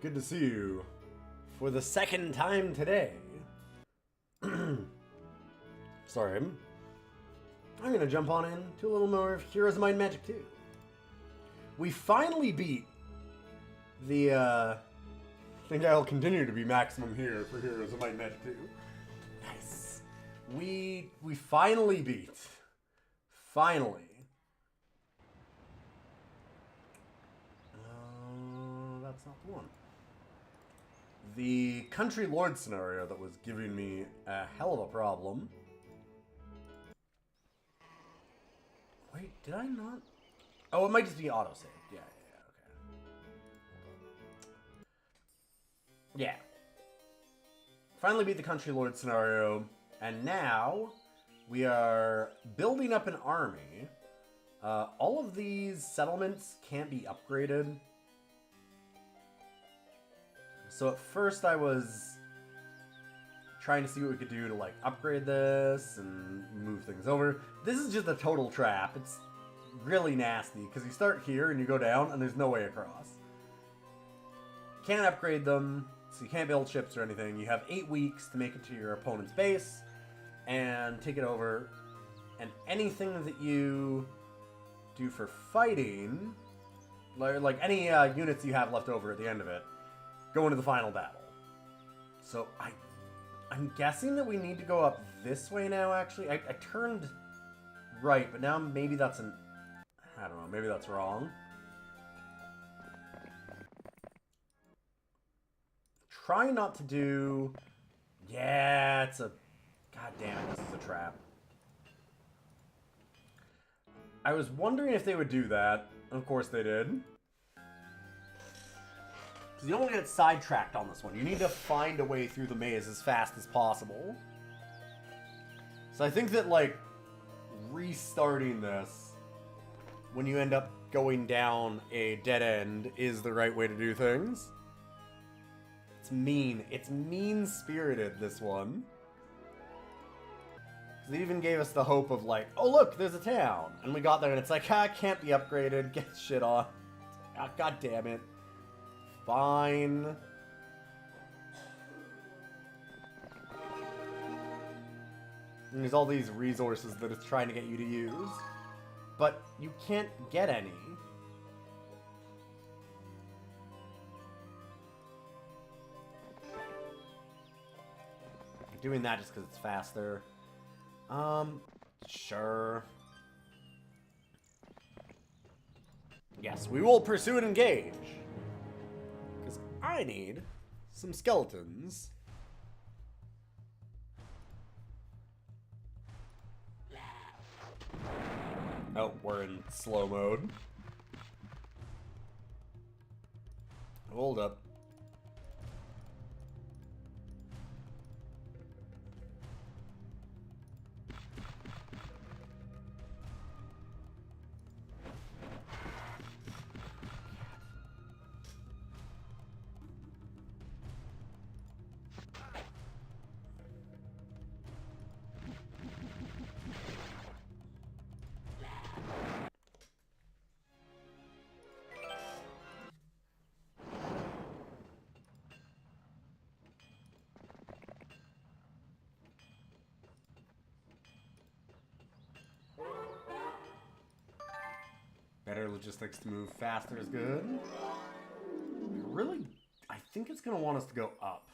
Good to see you. For the second time today. Sorry. I'm gonna jump on into a little more of Heroes of Might and Magic 2. We finally beat the, I think I'll continue to be maximum here for Heroes of Might and Magic 2. Nice. We finally beat. Finally. That's not the one. The Country Lord scenario that was giving me a hell of a problem. Wait, did I not? Oh, it might just be autosave. Yeah, okay. Yeah. Finally beat the Country Lord scenario, and now we are building up an army. All of these settlements can't be upgraded. So at first I was trying to see what we could do to like upgrade this and move things over. This is just a total trap. It's really nasty because you start here and you go down and there's no way across. Can't upgrade them, so you can't build ships or anything. You have 8 weeks to make it to your opponent's base and take it over. And anything that you do for fighting, like any units you have left over at the end of it, go into the final battle. So I'm guessing that we need to go up this way now, actually. I turned right, but now maybe that's an... I don't know, maybe that's wrong. Try not to do... Yeah, it's a... God damn it, this is a trap. I was wondering if they would do that. Of course they did. Because you don't want to get sidetracked on this one. You need to find a way through the maze as fast as possible. So I think that, like, restarting this when you end up going down a dead end is the right way to do things. It's mean. It's mean-spirited, this one. They even gave us the hope of, like, oh, look, there's a town. And we got there, and it's like, it can't be upgraded. Get shit on. Ah, God damn it. Fine. And there's all these resources that it's trying to get you to use. But you can't get any. I'm doing that just because it's faster. Sure. Yes, we will pursue and engage. Because I need some skeletons. Oh, we're in slow mode. Hold up. Better logistics to move faster is good. Really, I think it's going to want us to go up.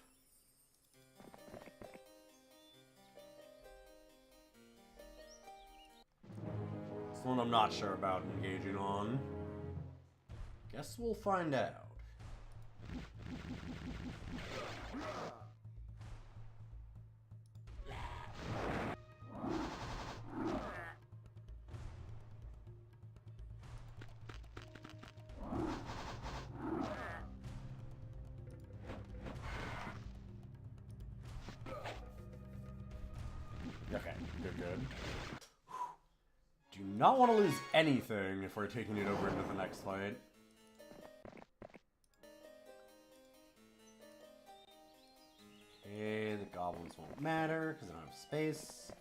This one I'm not sure about engaging on. Guess we'll find out. Okay, good. Do not want to lose anything if we're taking it over into the next fight. Okay, the goblins won't matter because I don't have space.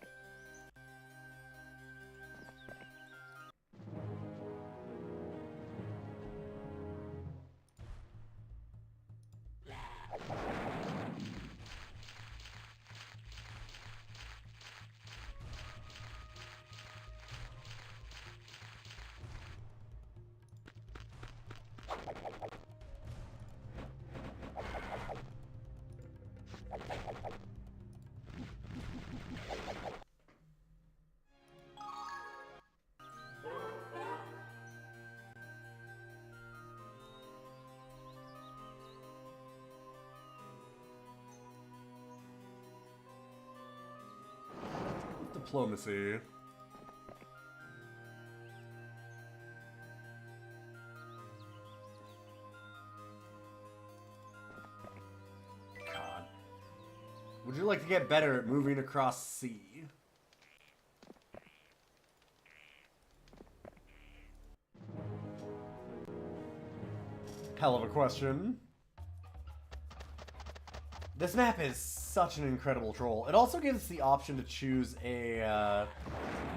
diplomacy. God. Would you like to get better at moving across sea? Hell of a question. This map is such an incredible troll. It also gives the option to choose a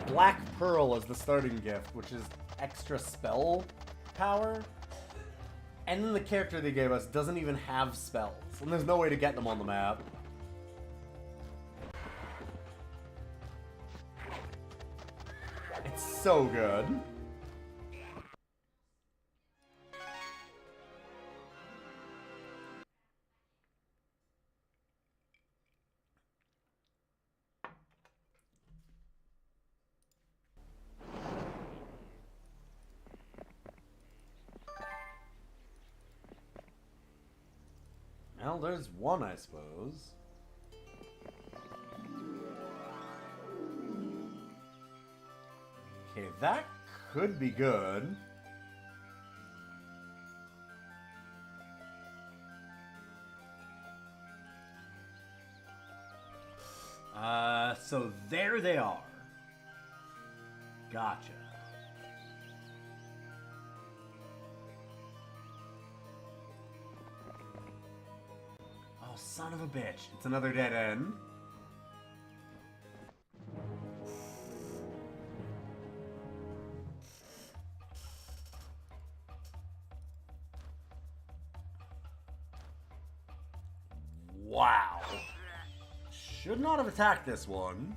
Black Pearl as the starting gift, which is extra spell power. And then the character they gave us doesn't even have spells, and there's no way to get them on the map. It's so good. Well, there's one, I suppose. Okay, that could be good. So there they are. Gotcha. Oh, son of a bitch. It's another dead end. Wow. Should not have attacked this one.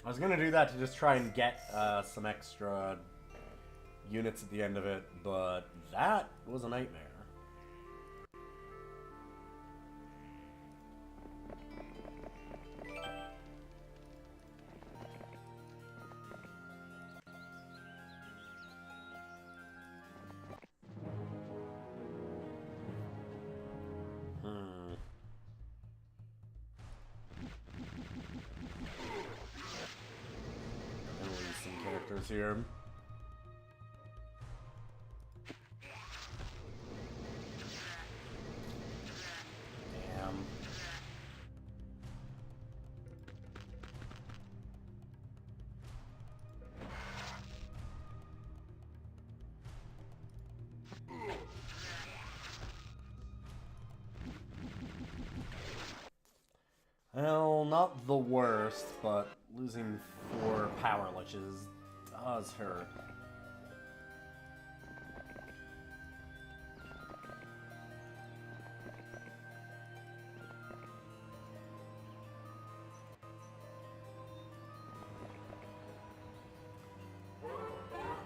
I was gonna do that to just try and get some extra units at the end of it, but that was a nightmare. Here. Damn. Well, not the worst, but losing 4 power liches does hurt.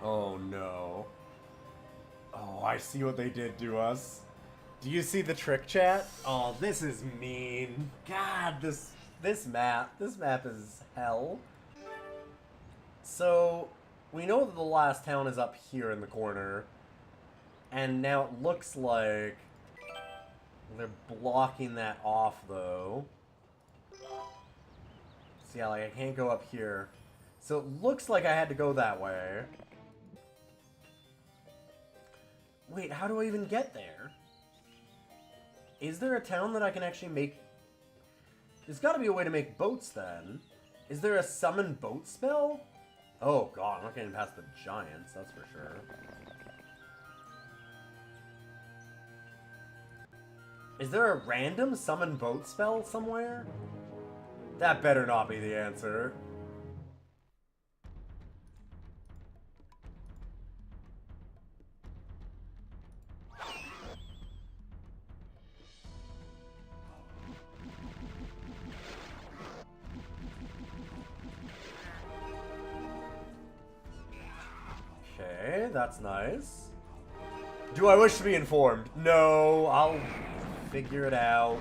Oh no. Oh, I see what they did to us. Do you see the trick, chat? Oh, this is mean. God, this map is hell. So, we know that the last town is up here in the corner, and now it looks like they're blocking that off, though. So yeah, like, I can't go up here. So it looks like I had to go that way. Wait, how do I even get there? Is there a town that I can actually make? There's gotta be a way to make boats, then. Is there a summon boat spell? Oh god, I'm not getting past the giants, that's for sure. Is there a random summon boat spell somewhere? That better not be the answer. Okay, that's nice. Do I wish to be informed? No, I'll figure it out.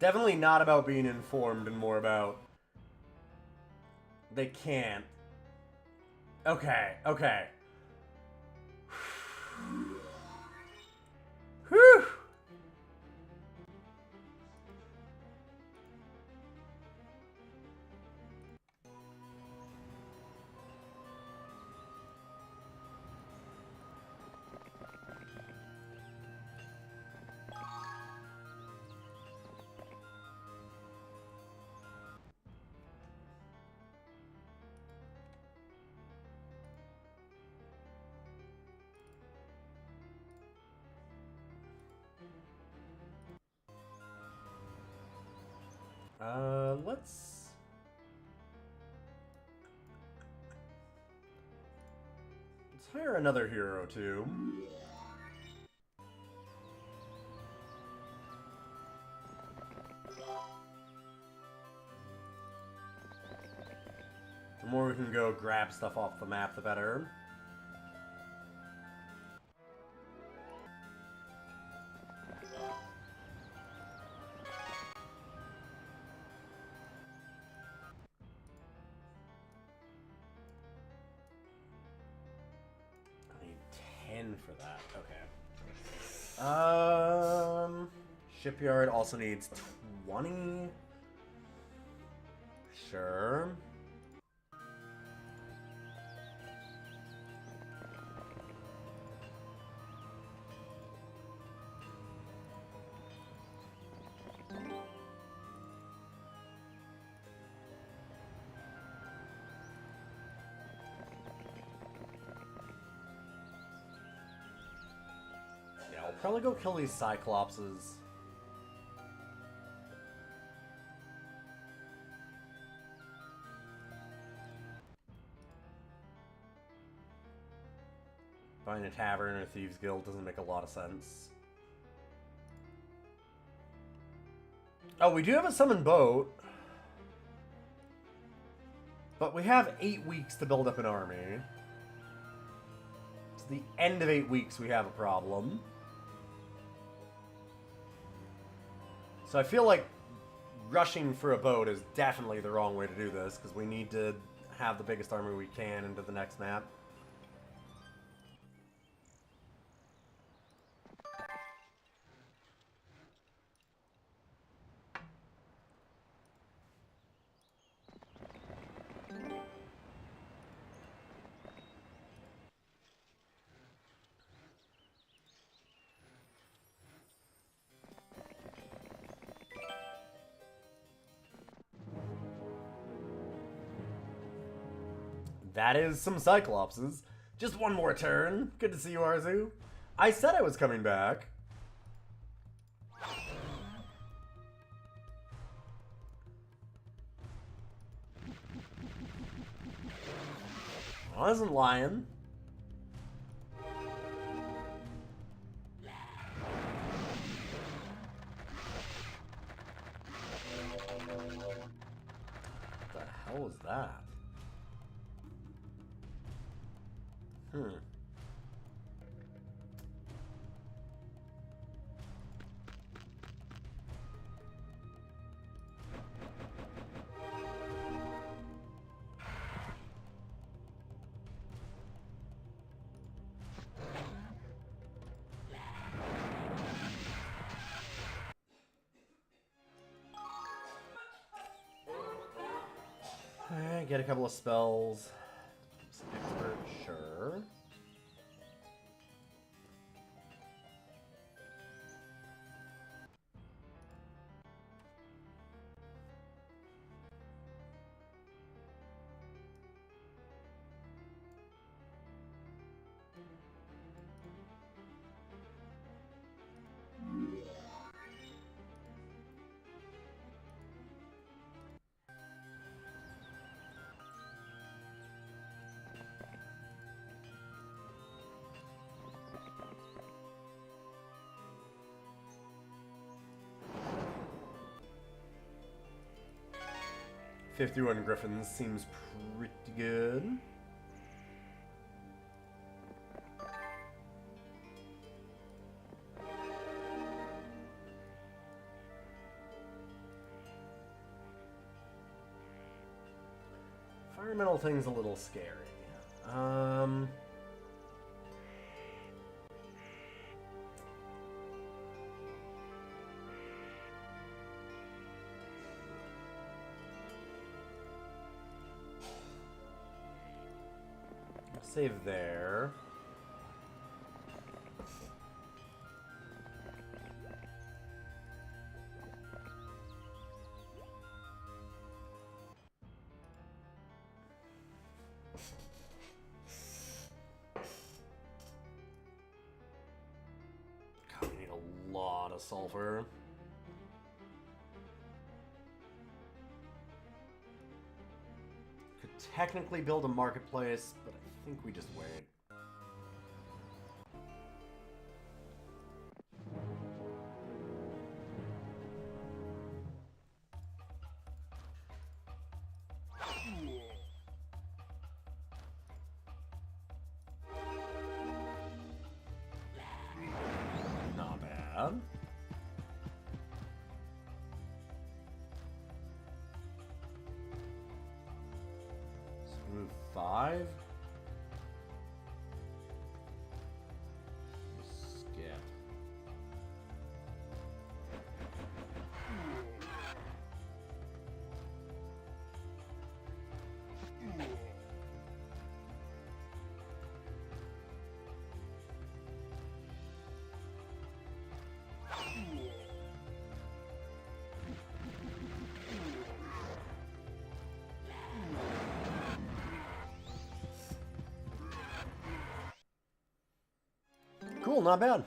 definitely not about being informed and more about they can't. Okay, okay. Whew. Let's hire another hero too. The more we can go grab stuff off the map, the better. I need 10 for that. Okay. Shipyard also needs 20. Sure. Yeah, I'll probably go kill these Cyclopses. Buying a tavern or a thieves guild doesn't make a lot of sense. Oh, we do have a summoned boat. But we have 8 weeks to build up an army. It's the end of 8 weeks we have a problem. So I feel like rushing for a boat is definitely the wrong way to do this, because we need to have the biggest army we can into the next map. That is some Cyclopses. Just one more turn. Good to see you, Arzu. I said I was coming back. I wasn't lying. What the hell was that? Get a couple of spells. Expert, sure. $51 Griffins seems pretty good. Environmental thing's a little scary. Save there. God, we need a lot of sulfur. Could technically build a marketplace, but I think we just wait. Not bad. Smooth 5. Skip. Cool, not bad.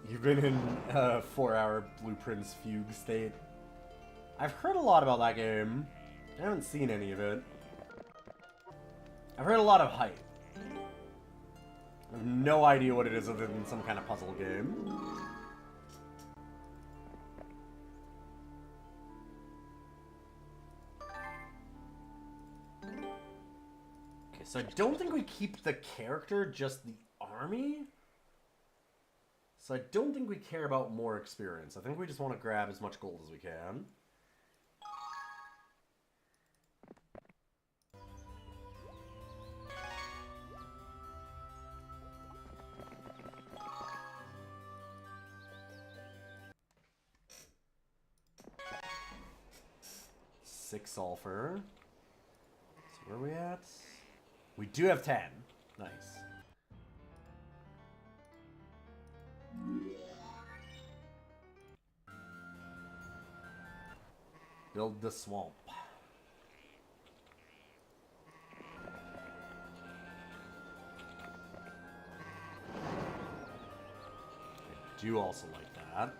You've been in 4-hour Blueprints fugue state. I've heard a lot about that game. I haven't seen any of it. I've heard a lot of hype. I have no idea what it is other than some kind of puzzle game. So I don't think we keep the character, just the army. So I don't think we care about more experience. I think we just want to grab as much gold as we can. Six sulfur. So where are we at? We do have 10. Nice. Build the swamp. I do also like that.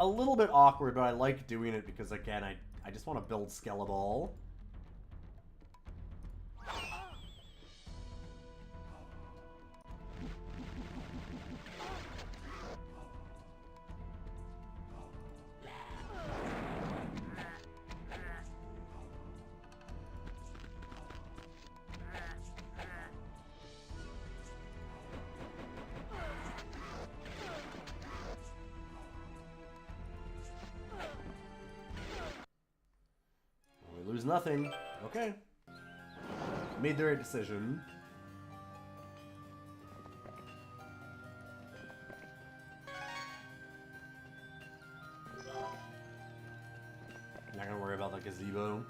A little bit awkward, but I like doing it because, again, I just want to build Skeleball. Lose nothing. Okay. Made the right decision. Not gonna worry about the gazebo.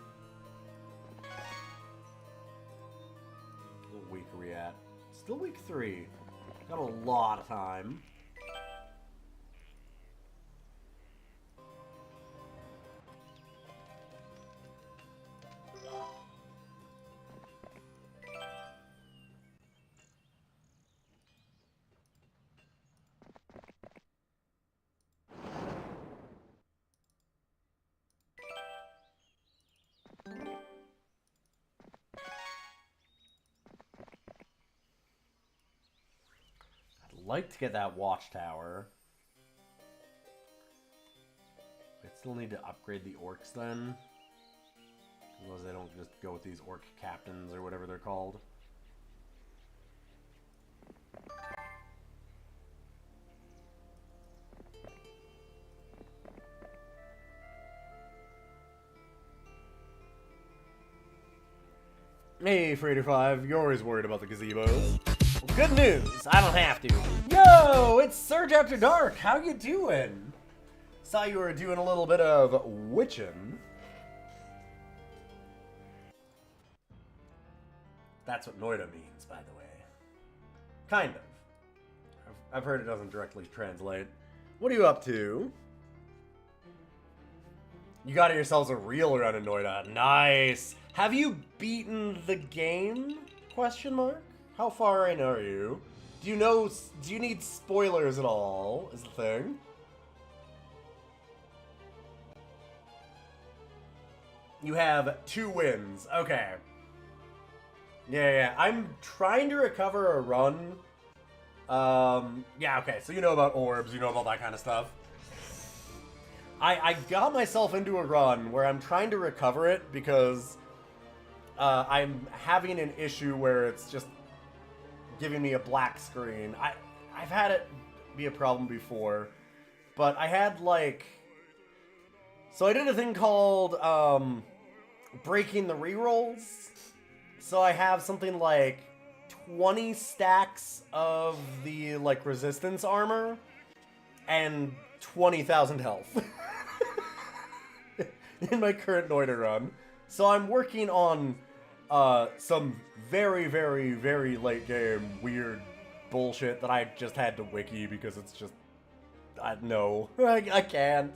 What week are we at? Still week 3. Got a lot of time. like to get that watchtower. I still need to upgrade the orcs then. Otherwise they don't just go with these orc captains or whatever they're called. Hey, Freighter5, you're always worried about the gazebos. Well, good news, I don't have to. Yo, it's Surge After Dark, how you doing? Saw you were doing a little bit of witching. That's what Noida means, by the way. Kind of. I've heard it doesn't directly translate. What are you up to? You got yourselves a real run in Noida. Nice! Have you beaten the game? Question mark? How far in are you? Do you need spoilers at all, is the thing? You have 2 wins. Okay. Yeah. I'm trying to recover a run. Yeah, okay. So you know about orbs, you know about that kind of stuff. I got myself into a run where I'm trying to recover it because I'm having an issue where it's just giving me a black screen. I've had it be a problem before, but I had like... So I did a thing called breaking the rerolls. So I have something like 20 stacks of the like resistance armor and 20,000 health in my current Noida run. So I'm working on some very, very, very late game weird bullshit that I just had to wiki because it's just... no, I can't.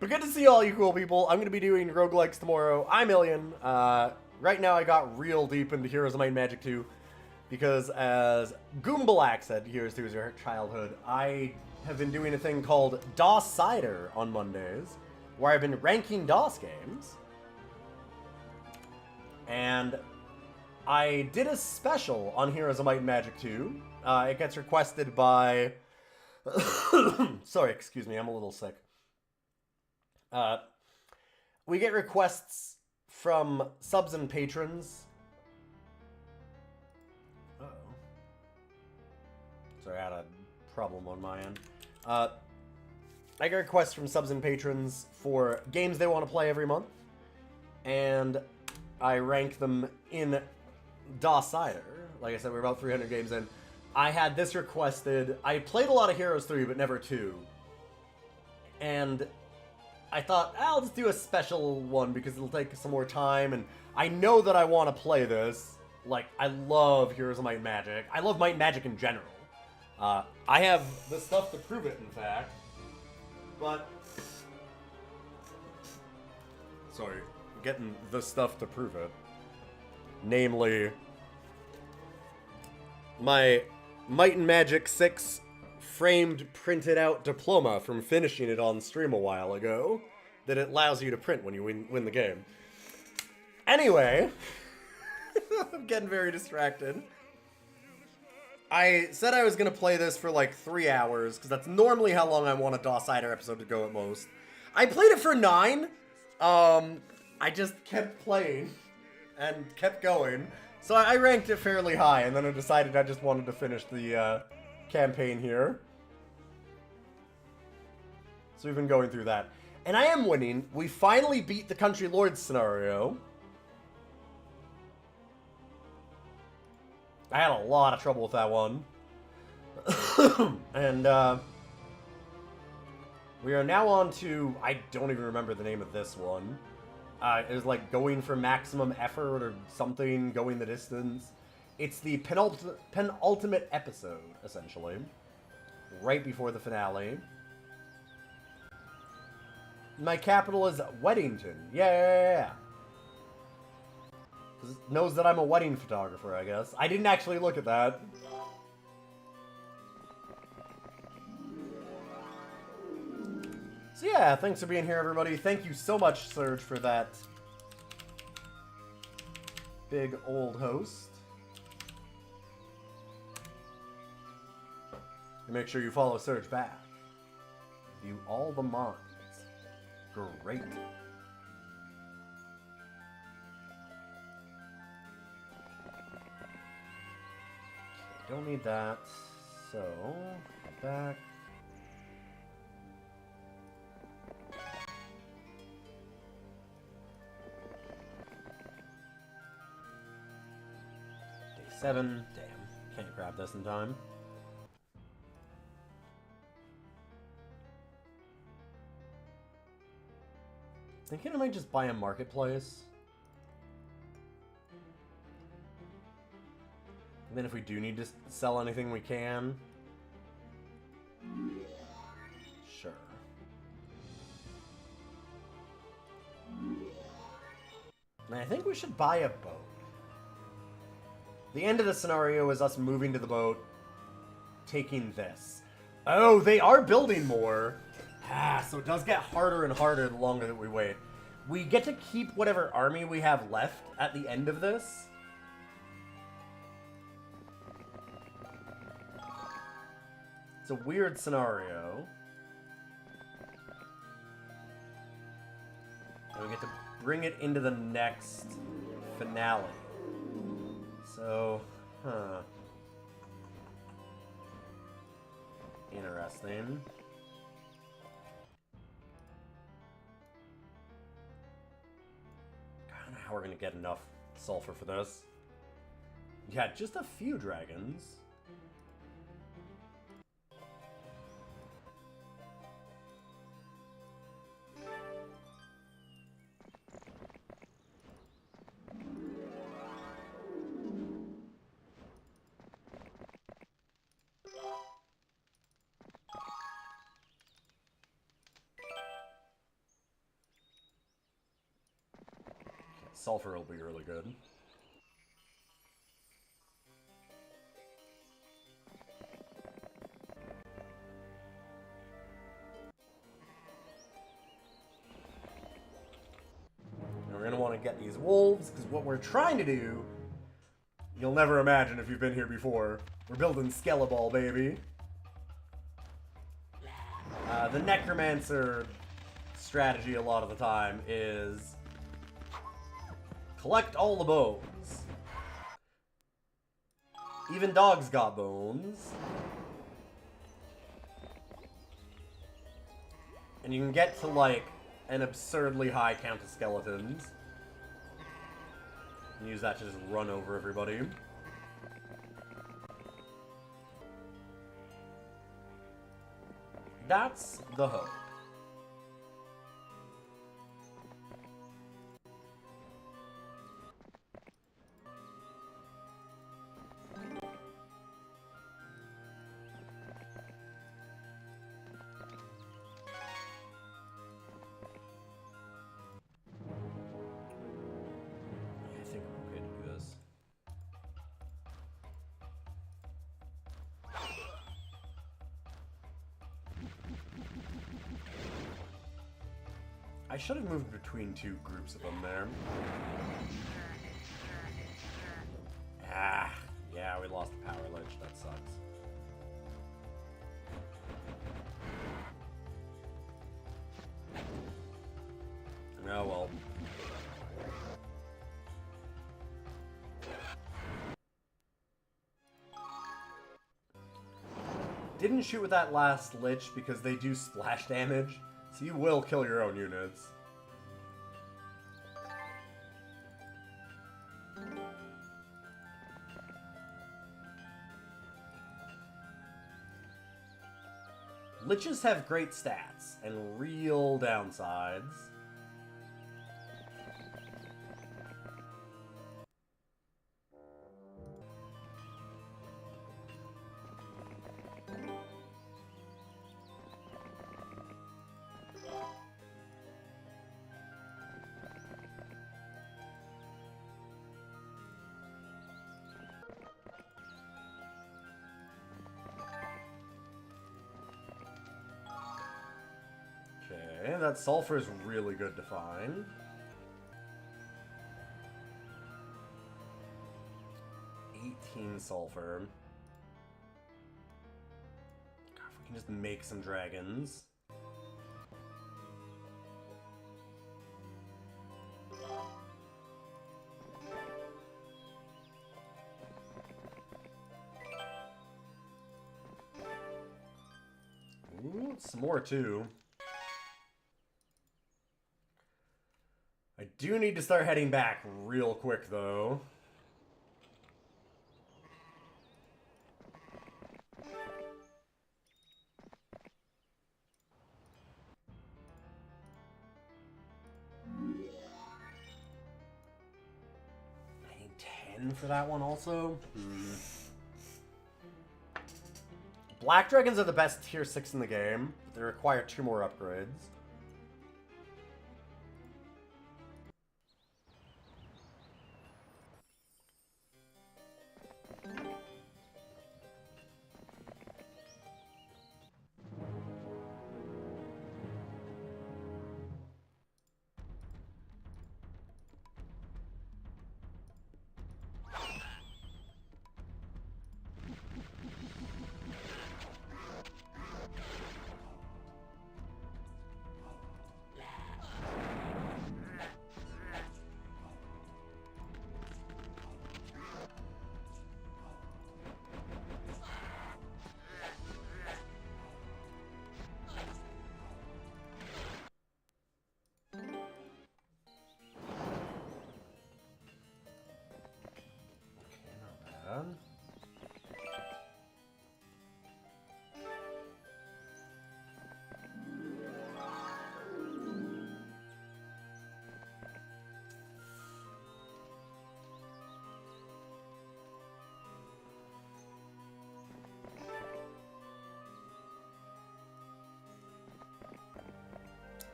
But good to see all you cool people. I'm going to be doing roguelikes tomorrow. I'm Alien. Right now I got real deep into Heroes of Might and Magic 2 because as Goombalak said, Heroes 2 is your childhood, I have been doing a thing called DOS Cider on Mondays where I've been ranking DOS games. And I did a special on Heroes of Might and Magic 2. It gets requested by... Sorry, excuse me, I'm a little sick. We get requests from subs and patrons. Uh-oh. Sorry, I had a problem on my end. I get requests from subs and patrons for games they want to play every month. And I rank them in DOS Cider. Like I said, we're about 300 games in. I had this requested. I played a lot of Heroes 3, but never 2. And I thought, I'll just do a special one because it'll take some more time, and I know that I want to play this. Like, I love Heroes of Might and Magic. I love Might and Magic in general. I have the stuff to prove it, in fact. But... Sorry. Getting the stuff to prove it. Namely, my Might and Magic 6 framed printed out diploma from finishing it on stream a while ago that it allows you to print when you win the game. Anyway, I'm getting very distracted. I said I was going to play this for like 3 hours because that's normally how long I want a DOS Cider episode to go at most. I played it for 9. I just kept playing and kept going. So I ranked it fairly high, and then I decided I just wanted to finish the campaign here. So we've been going through that. And I am winning. We finally beat the Country Lords scenario. I had a lot of trouble with that one. And we are now on to... I don't even remember the name of this one. It was like going for maximum effort or something, going the distance. It's the penultimate episode, essentially. Right before the finale. My capital is Weddington. Yeah. It knows that I'm a wedding photographer, I guess. I didn't actually look at that. So yeah, thanks for being here, everybody. Thank you so much, Surge, for that big old host. And make sure you follow Surge back. View all the mines. Great. Okay, don't need that. So, get back. Day 7. Damn. Can't grab this in time. Thinking I might just buy a marketplace. And then if we do need to sell anything, we can. Sure. And I think we should buy a boat. The end of the scenario is us moving to the boat, taking this. Oh, they are building more. So it does get harder and harder the longer that we wait. We get to keep whatever army we have left at the end of this. It's a weird scenario. And we get to bring it into the next finale. So, interesting. I don't know how we're gonna get enough sulfur for this. Yeah, just a few dragons. Sulfur will be really good. And we're going to want to get these wolves, because what we're trying to do, you'll never imagine if you've been here before. We're building Skeleball, baby. The Necromancer strategy a lot of the time is collect all the bones. Even dogs got bones. And you can get to, like, an absurdly high count of skeletons. And use that to just run over everybody. That's the hope. I should have moved between two groups of them there. Ah, yeah, we lost the power ledge. That sucks. Oh well. Didn't shoot with that last lich because they do splash damage. So you will kill your own units. Liches have great stats and real downsides. Okay, that sulfur is really good to find. $18 sulfur. can just make some dragons. Ooh, some more too. I do need to start heading back real quick though. I need 10 for that one also. Black dragons are the best tier 6 in the game. They require 2 more upgrades.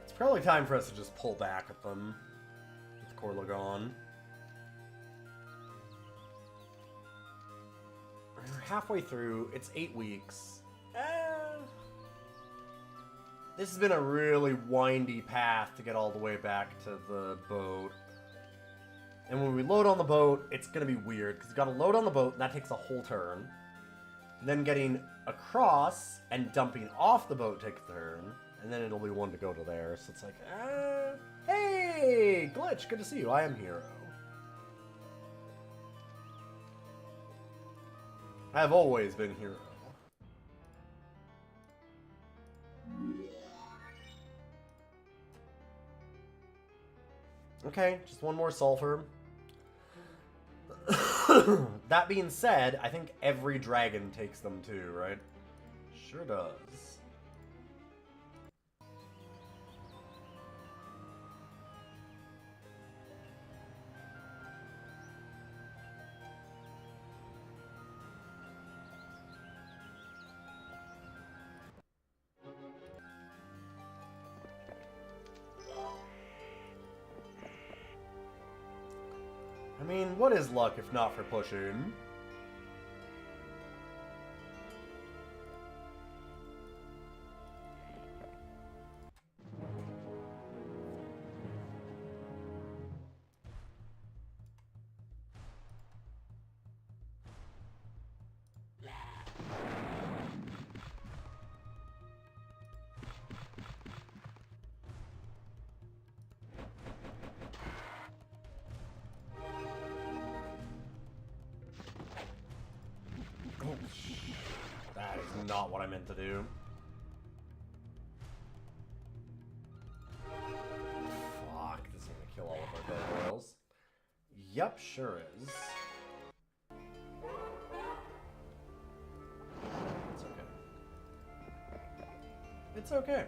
It's probably time for us to just pull back with them. With Corla gone. We're halfway through. It's 8 weeks. This has been a really windy path to get all the way back to the boat. And when we load on the boat, it's going to be weird. Because you got to load on the boat, and that takes a whole turn. And then getting across and dumping off the boat takes a turn. And then it'll be one to go to there. So it's like, hey, Glitch, good to see you. I am Hero. I've always been Hero. Okay, just one more sulfur. That being said, I think every dragon takes them too, right? Sure does. I mean, what is luck if not for pushing? That is not what I meant to do. Fuck, this is gonna kill all of our gargoyles. Yep, sure is. It's okay. It's okay.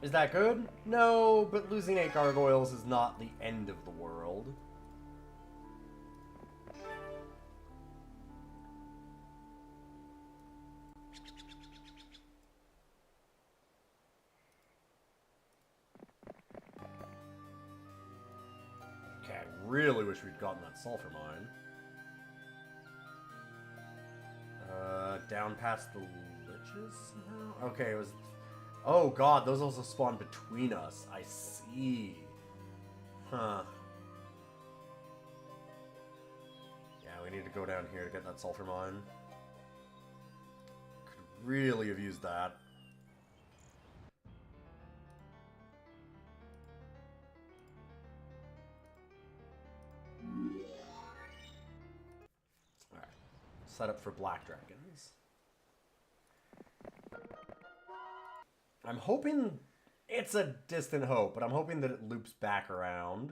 Is that good? No, but losing 8 gargoyles is not the end of the world. Okay, I really wish we'd gotten that sulfur mine. Down past the liches now? Okay, it was... Oh god, those also spawn between us. I see. Huh. we need to go down here to get that sulfur mine. Could really have used that. Alright. Set up for black dragons. I'm hoping... It's a distant hope, but I'm hoping that it loops back around.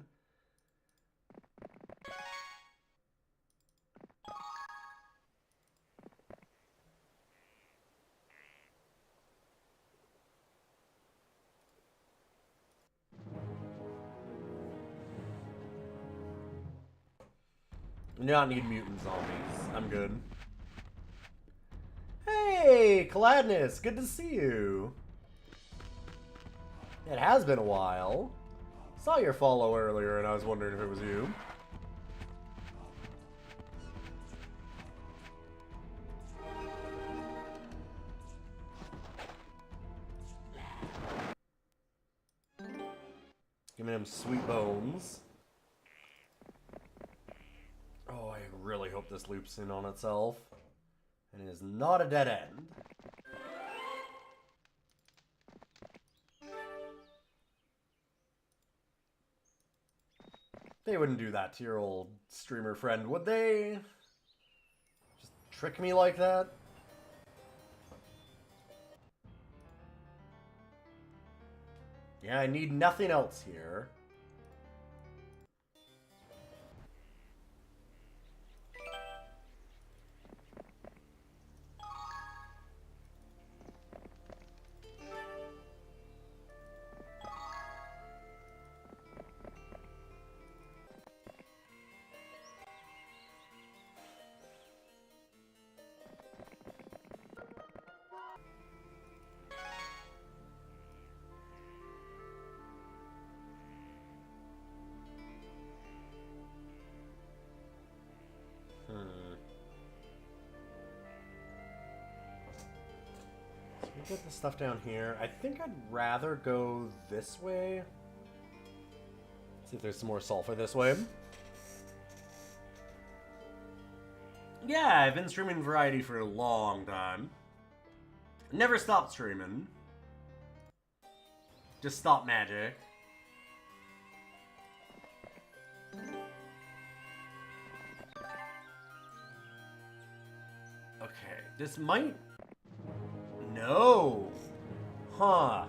Do not need mutant zombies. I'm good. Hey, Caladnus! Good to see you! It has been a while. Saw your follow earlier and I was wondering if it was you. Give me them sweet bones. Oh, I really hope this loops in on itself. And it is not a dead end. They wouldn't do that to your old streamer friend, would they? Just trick me like that? Yeah, I need nothing else here. Get the stuff down here. I think I'd rather go this way. See if there's some more sulfur this way. Yeah, I've been streaming Variety for a long time. Never stopped streaming. Just stopped magic. Okay, this might... No! Huh.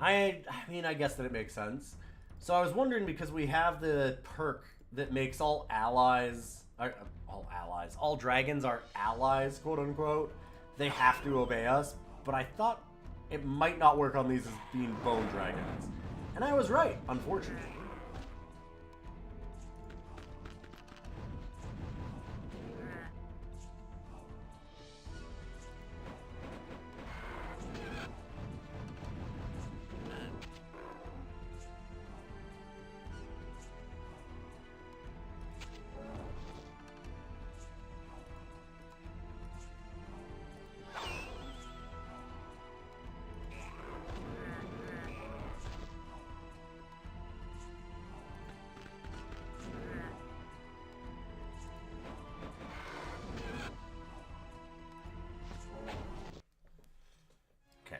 I mean, I guess that it makes sense. So I was wondering, because we have the perk that makes all dragons are allies, quote unquote. They have to obey us, but I thought it might not work on these as being bone dragons. And I was right, unfortunately.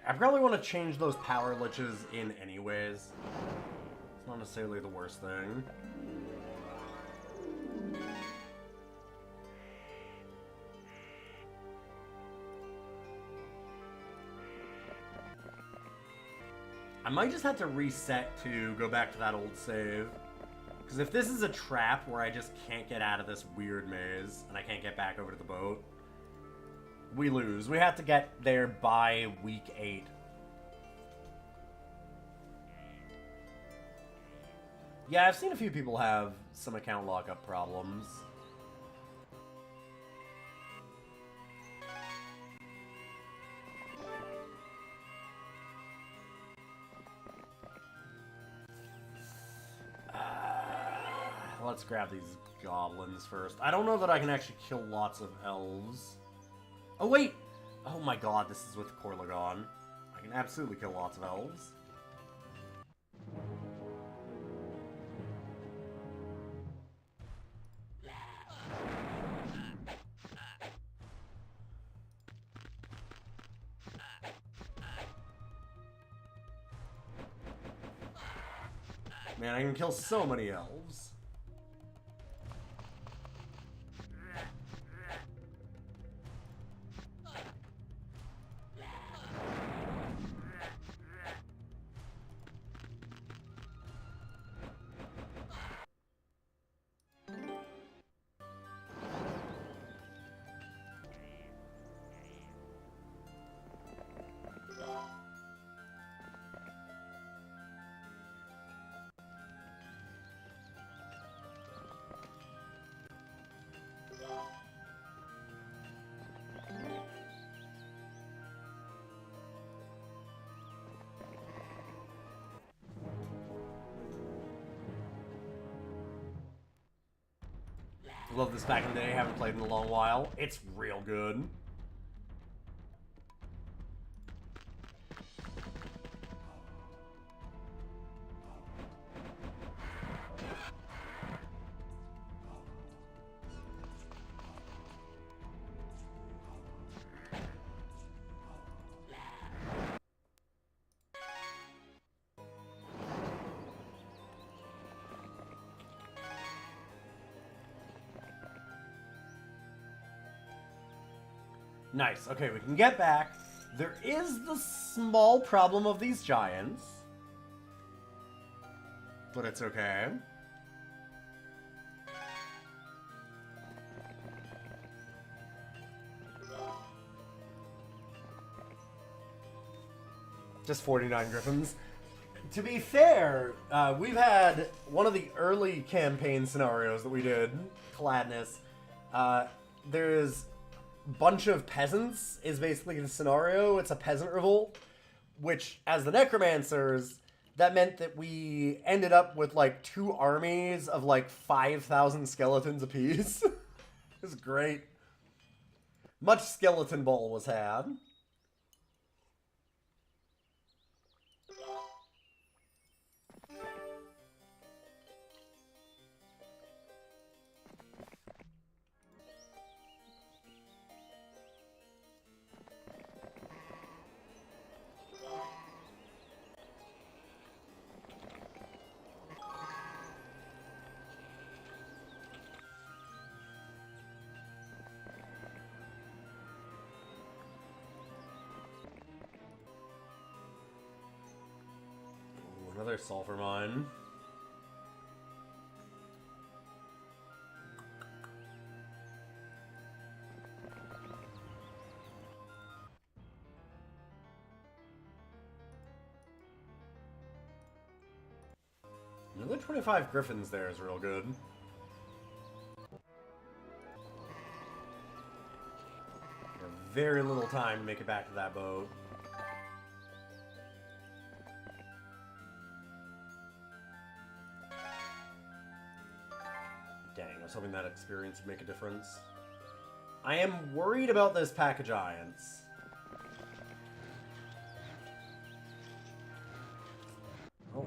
I probably want to change those power liches in anyways. It's not necessarily the worst thing. I might just have to reset to go back to that old save. Because if this is a trap where I just can't get out of this weird maze and I can't get back over to the boat, we lose. We have to get there by week 8. Yeah, I've seen a few people have some account lockup problems. Let's grab these goblins first. I don't know that I can actually kill lots of elves. Oh, wait! Oh my god, this is with Corlagon. I can absolutely kill lots of elves. Man, I can kill so many elves. Love this back in the day, haven't played in a long while. It's real good. Nice. Okay, we can get back. There is the small problem of these giants. But it's okay. Just 49 griffins. To be fair, we've had one of the early campaign scenarios that we did, Gladness. There's bunch of peasants is basically the scenario. It's a peasant revolt, which, as the necromancers, that meant that we ended up with like 2 armies of like 5,000 skeletons apiece. It was great. Much skeleton ball was had. Another sulfur mine. Another 25 griffins there is real good. Very little time to make it back to that boat. Dang, I was hoping that experience would make a difference. I am worried about this pack of giants. Oh.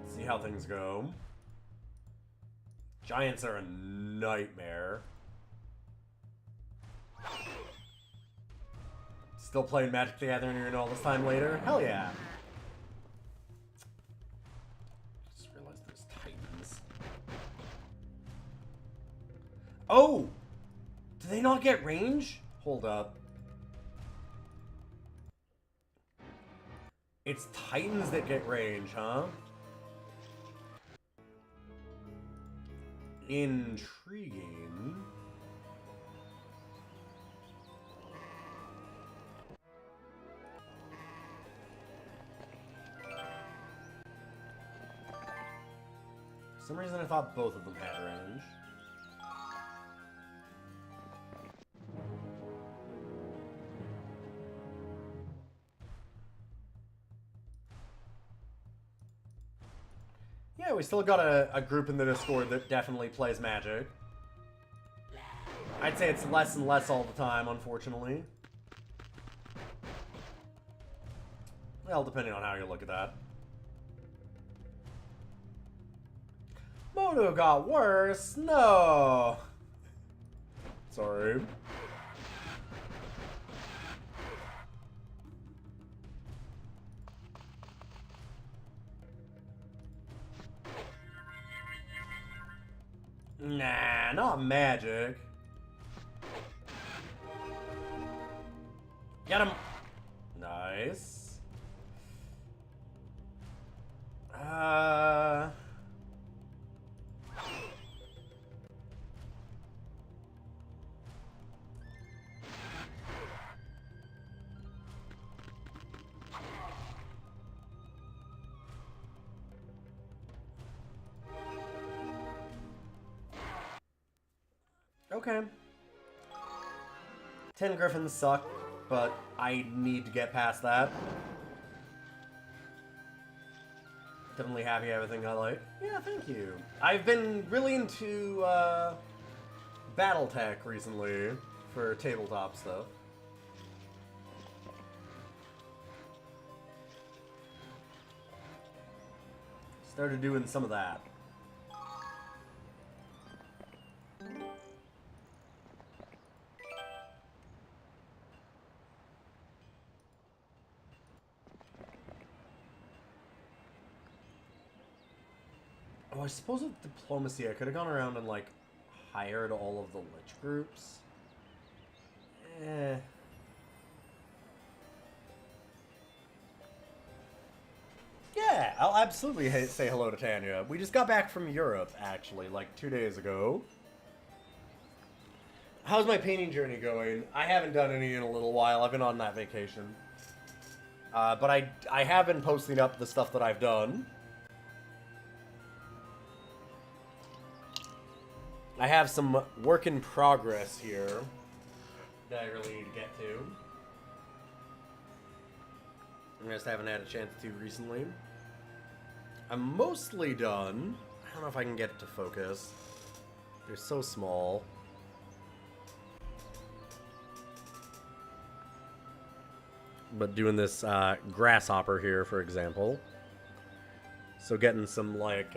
Let's see how things go. Giants are a nightmare. Still playing Magic the Gathering all this time later? Hell yeah. Just realized there's titans. Oh! Do they not get range? Hold up. It's titans that get range, huh? Intriguing. For some reason I thought both of them had range. Yeah, we still got a group in the Discord that definitely plays Magic. I'd say it's less and less all the time, unfortunately. Well, depending on how you look at that. Moto got worse? No! Sorry. Nah, not magic. Get him! Nice. Okay. 10 griffins suck, but I need to get past that. Definitely happy everything I like. Yeah, thank you. I've been really into Battletech recently for tabletop stuff. Started doing some of that. Oh, I suppose with diplomacy, I could have gone around and, like, hired all of the lich groups. Eh. Yeah, I'll absolutely say hello to Tanya. We just got back from Europe, actually, like 2 days ago. How's my painting journey going? I haven't done any in a little while. I've been on that vacation. But I have been posting up the stuff that I've done. I have some work in progress here that I really need to get to. I just haven't had a chance to recently. I'm mostly done. I don't know if I can get it to focus. They're so small. But doing this grasshopper here, for example. So getting some, like,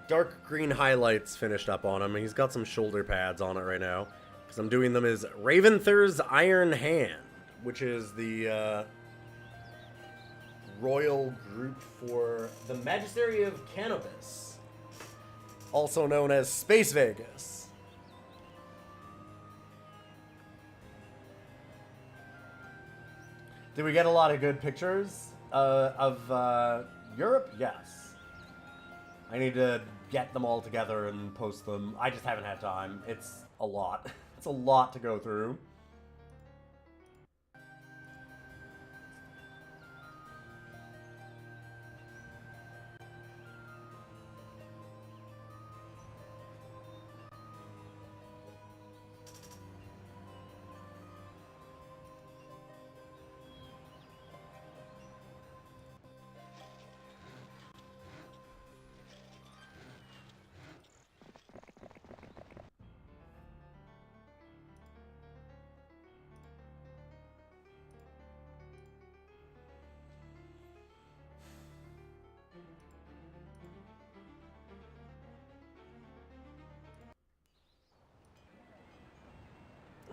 dark green highlights finished up on him. He's got some shoulder pads on it right now. Because I'm doing them as Raventhar's Iron Hand, which is the royal group for the Magistery of Cannabis, also known as Space Vegas. Did we get a lot of good pictures of Europe? Yes. I need to get them all together and post them. I just haven't had time. It's a lot. It's a lot to go through.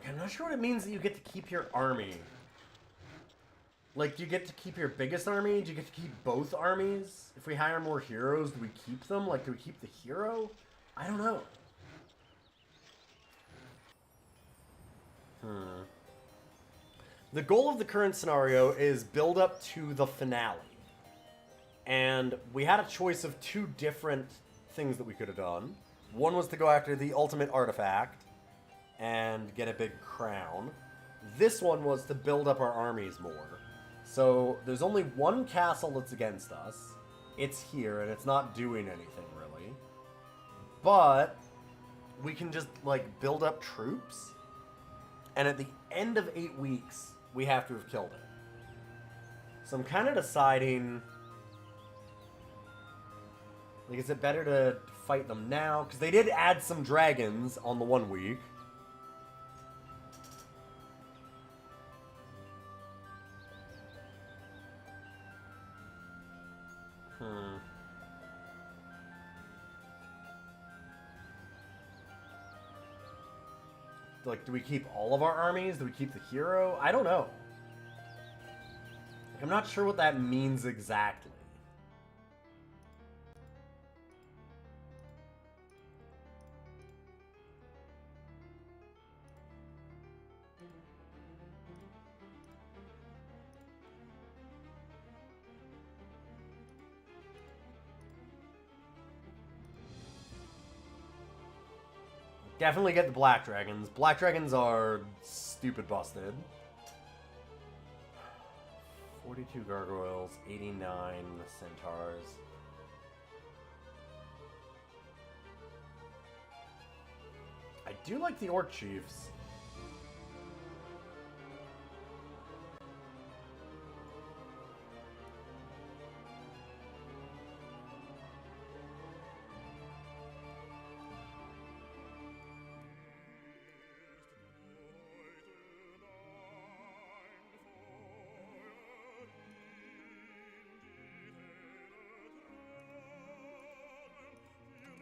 I'm not sure what it means that you get to keep your army. Like, do you get to keep your biggest army? Do you get to keep both armies? If we hire more heroes, do we keep them? Like, do we keep the hero? I don't know. The goal of the current scenario is build up to the finale. And we had a choice of two different things that we could have done. One was to go after the ultimate artifact and get a big crown. This one was to build up our armies more. So there's only one castle that's against us. It's here, and it's not doing anything, really. But we can just, like, build up troops. And at the end of 8 weeks, we have to have killed it. So I'm kind of deciding... Like, is it better to fight them now? Because they did add some dragons on the 1 week. Like, do we keep all of our armies? Do we keep the hero? I don't know. Like, I'm not sure what that means exactly. Definitely get the black dragons. Black dragons are stupid busted. 42 gargoyles, 89 centaurs. I do like the orc chiefs.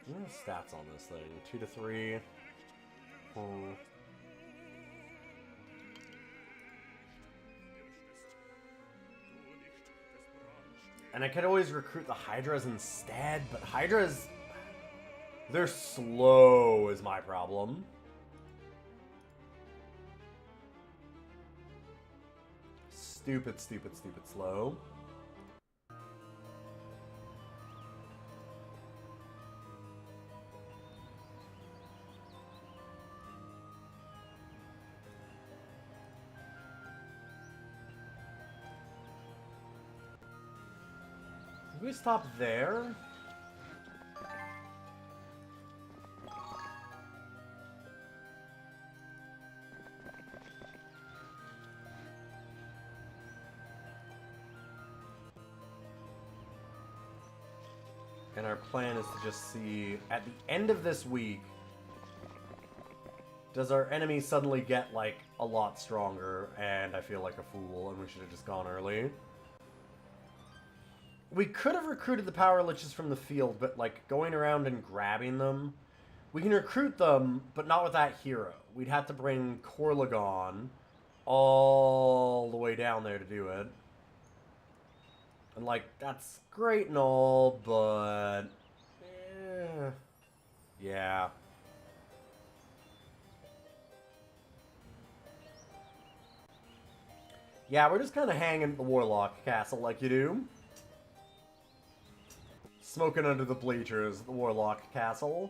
What are the stats on this thing? 2 to 3. And I could always recruit the Hydras instead, but Hydras... They're slow is my problem. Stupid, stupid, stupid slow. Can we stop there? And our plan is to just see, at the end of this week, does our enemy suddenly get, like, a lot stronger, and I feel like a fool, and we should have just gone early. We could have recruited the power liches from the field, but, like, going around and grabbing them... We can recruit them, but not with that hero. We'd have to bring Corlagon all the way down there to do it. And, like, that's great and all, but... yeah. Yeah, we're just kind of hanging at the Warlock Castle like you do. Smoking under the bleachers at the Warlock Castle.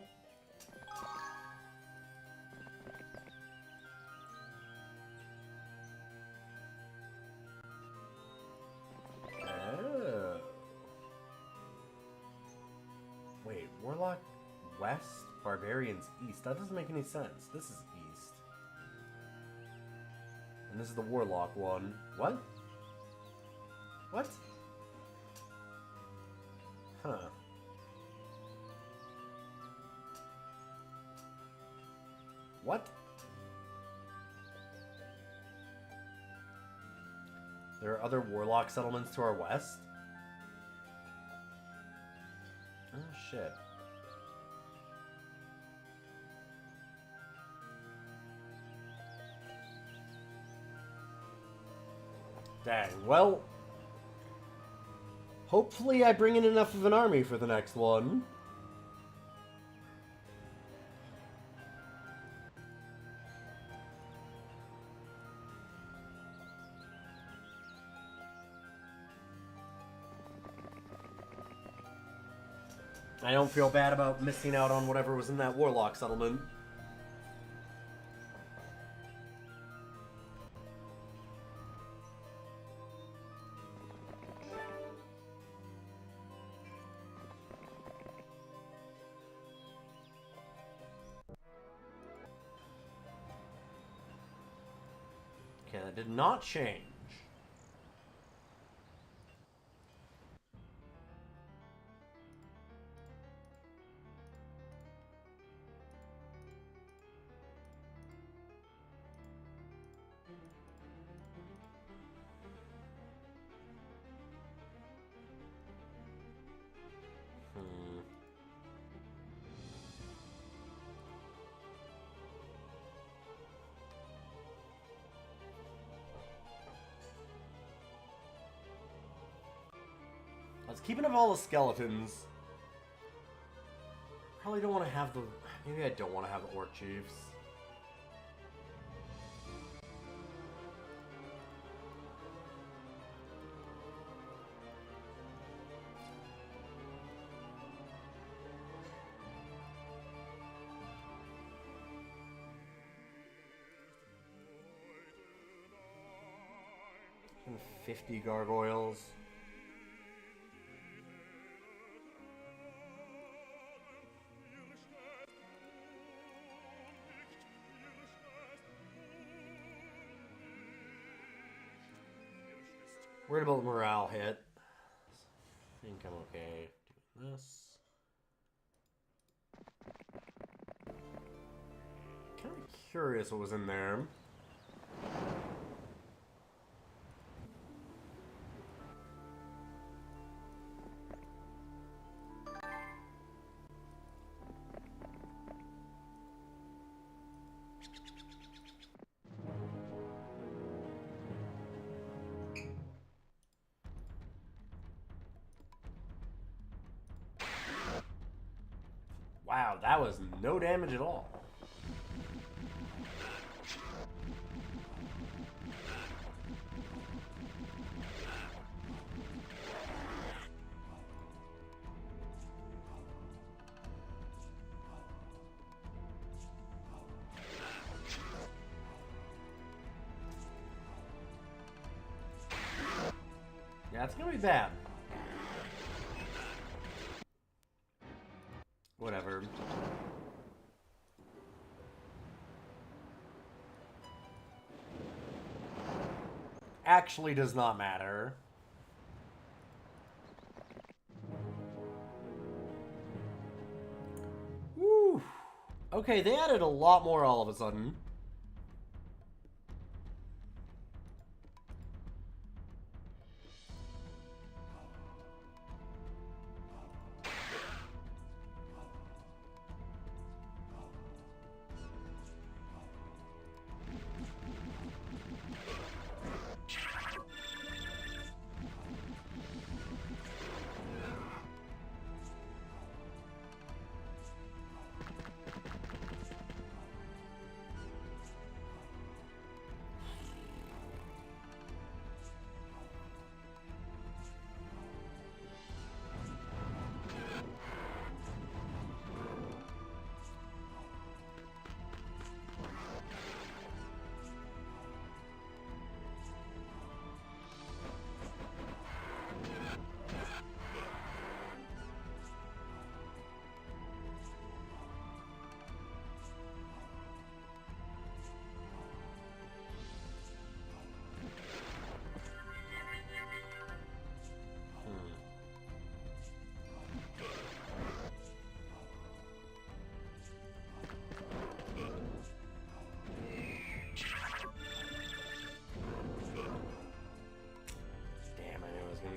Wait, Warlock West, Barbarians East. That doesn't make any sense. This is East. And this is the Warlock one. What? What? Huh. What? There are other Warlock settlements to our west? Oh, shit. Dang, well... Hopefully I bring in enough of an army for the next one. I don't feel bad about missing out on whatever was in that Warlock settlement. Okay, that did not change. I was keeping up all the skeletons. Probably don't want to have the... Maybe I don't want to have the Orc Chiefs. 50 gargoyles. Worried about the morale hit. I think I'm okay doing this. Kind of curious what was in there. Wow, that was no damage at all. Yeah, it's gonna be bad. Whatever. Actually does not matter. Woo. Okay, they added a lot more all of a sudden.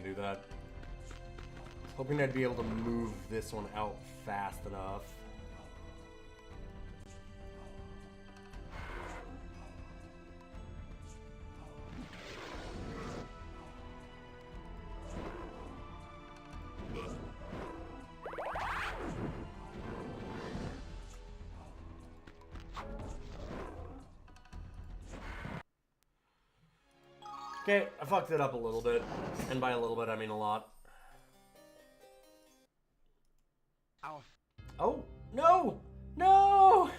Do that. Hoping I'd be able to move this one out fast enough. Okay, I fucked it up a little bit. And by a little bit, I mean a lot. Oh, no! No!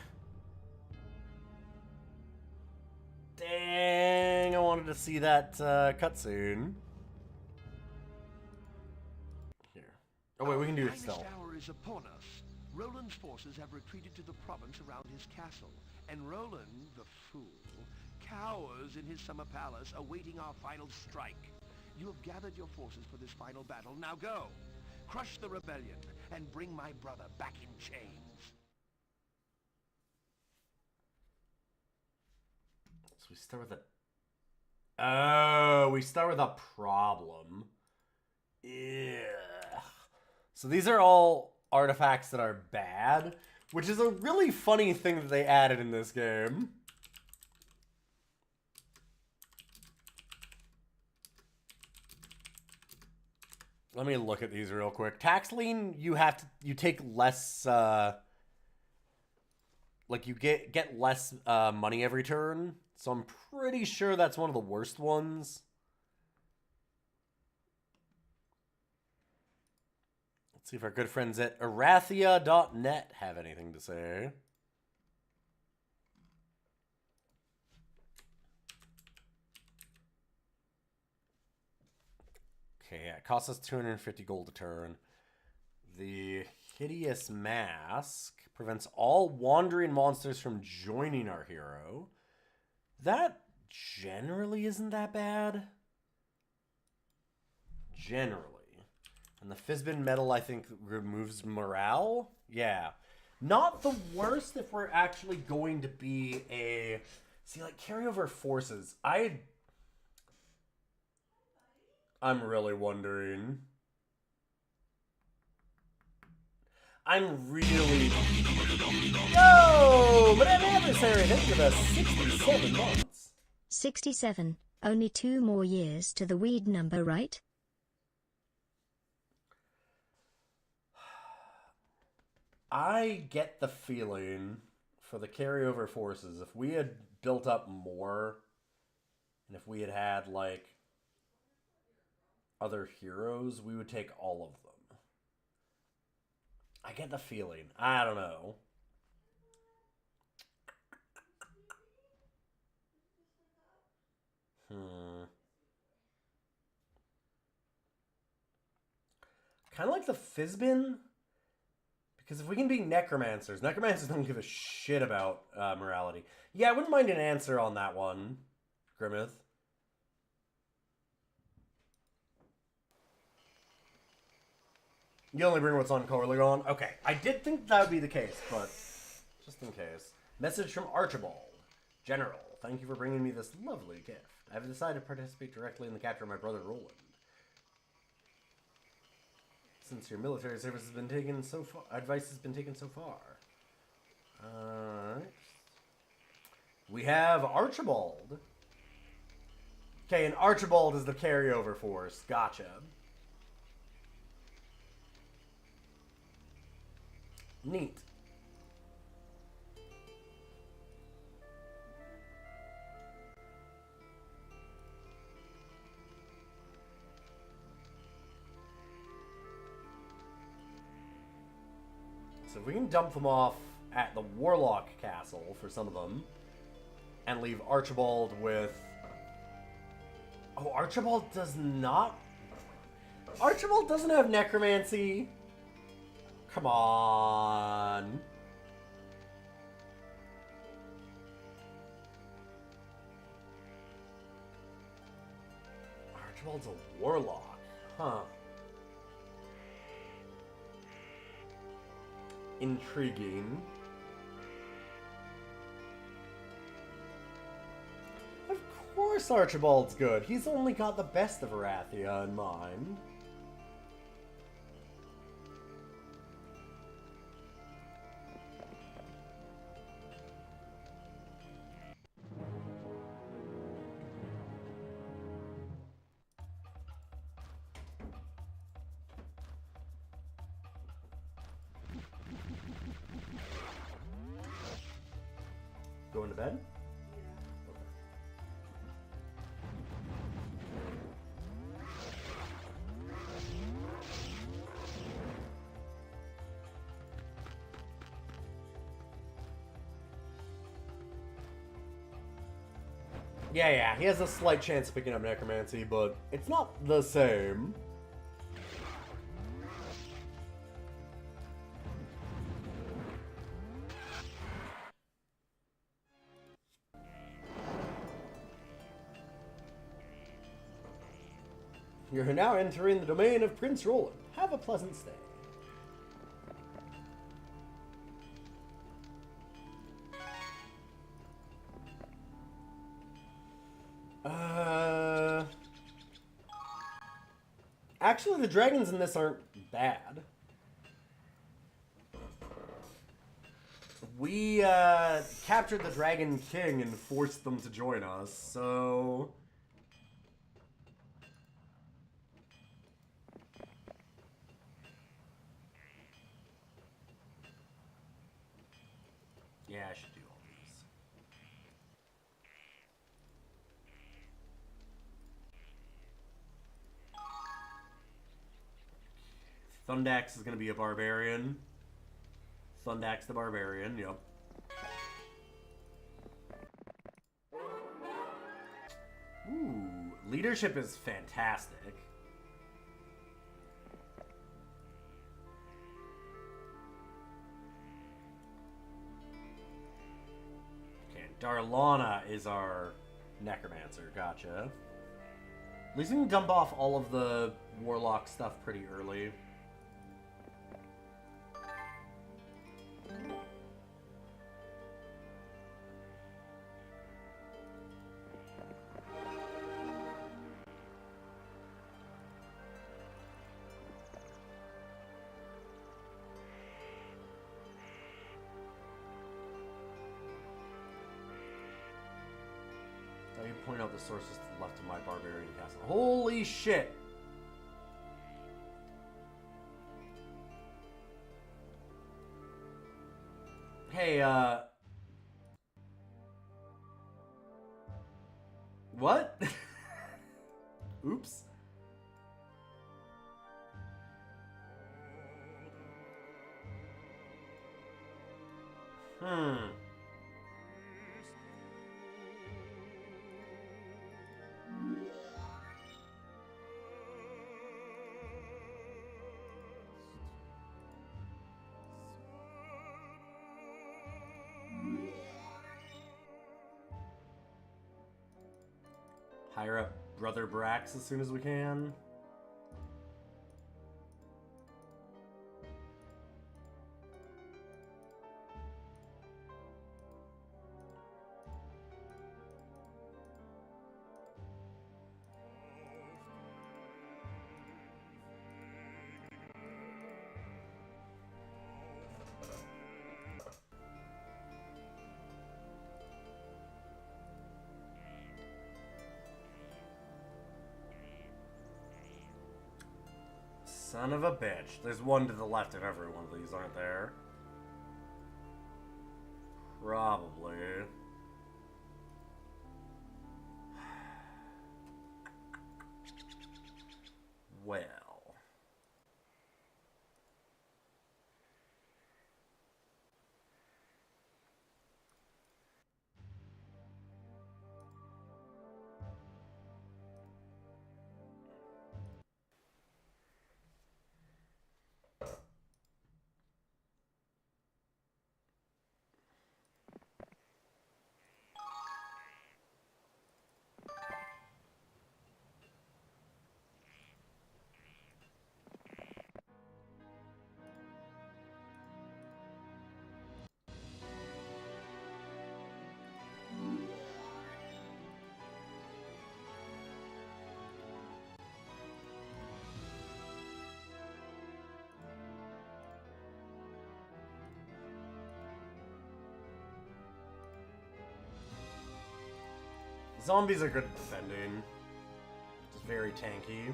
Dang, I wanted to see that cutscene. Here. Oh wait, we can do it still. The hour is upon us. Roland's forces have retreated to the province around his castle, and Roland, the fool, cowers in his summer palace, awaiting our final strike. You have gathered your forces for this final battle. Now go! Crush the rebellion, and bring my brother back in chains. So we start with a... Oh, we start with a problem. Yeah. So these are all artifacts that are bad, which is a really funny thing that they added in this game. Let me look at these real quick. Tax lien, you take less, like you get less money every turn. So I'm pretty sure that's one of the worst ones. Let's see if our good friends at Arathia.net have anything to say. Okay, yeah, it costs us 250 gold a turn. The Hideous Mask prevents all wandering monsters from joining our hero. That generally isn't that bad. Generally. And the Fizbin Metal, I think, removes morale. Yeah. Not the worst if we're actually going to be a... See, like, carryover forces. I'm really wondering. I'm really... Yo! But an adversary hit for the 67 months. 67. Only 2 more years to the weed number, right? I get the feeling for the carryover forces, if we had built up more, and if we had had, like, other heroes, we would take all of them. I get the feeling. I don't know. Kind of like the Fizbin. Because if we can be necromancers don't give a shit about morality. Yeah, I wouldn't mind an answer on that one, Grimmith. You only bring what's on Corleone? Okay, I did think that would be the case, but just in case. Message from Archibald. General, thank you for bringing me this lovely gift. I've decided to participate directly in the capture of my brother Roland. Since your military service has been taken so far, advice has been taken so far. We have Archibald. Okay, and Archibald is the carryover force. Gotcha. Neat. So if we can dump them off at the Warlock Castle for some of them, and leave Archibald with... Oh, Archibald does not... Archibald doesn't have necromancy. Come on. Archibald's a warlock. Huh. Intriguing. Of course Archibald's good. He's only got the best of Arathia in mind. Going to bed? Yeah, he has a slight chance of picking up necromancy, but it's not the same. You're now entering the domain of Prince Roland. Have a pleasant stay. Actually, the dragons in this aren't bad. We captured the Dragon King and forced them to join us, so... Yeah, I should do all these. Thundax is going to be a barbarian. Thundax the barbarian, yep. Ooh, leadership is fantastic. Darlana is our necromancer. Gotcha. At least we can dump off all of the warlock stuff pretty early. You point out the sources to the left of my barbarian castle. Holy shit! Hey, what? Oops. Hire up Brother Brax as soon as we can. Son of a bitch. There's one to the left of every one of these, aren't there? Probably. Well. Zombies are good at defending. Just very tanky.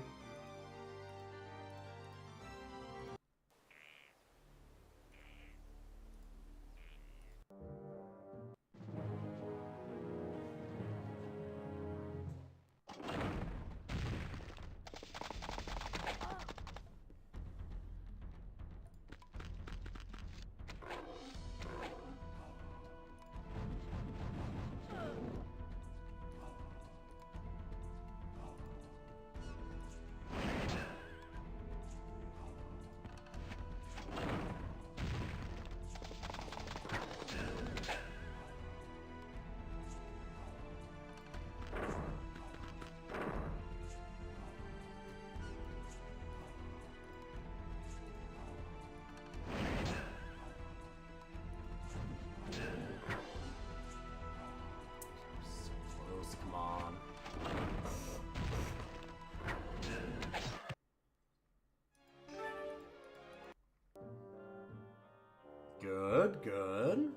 Good, good.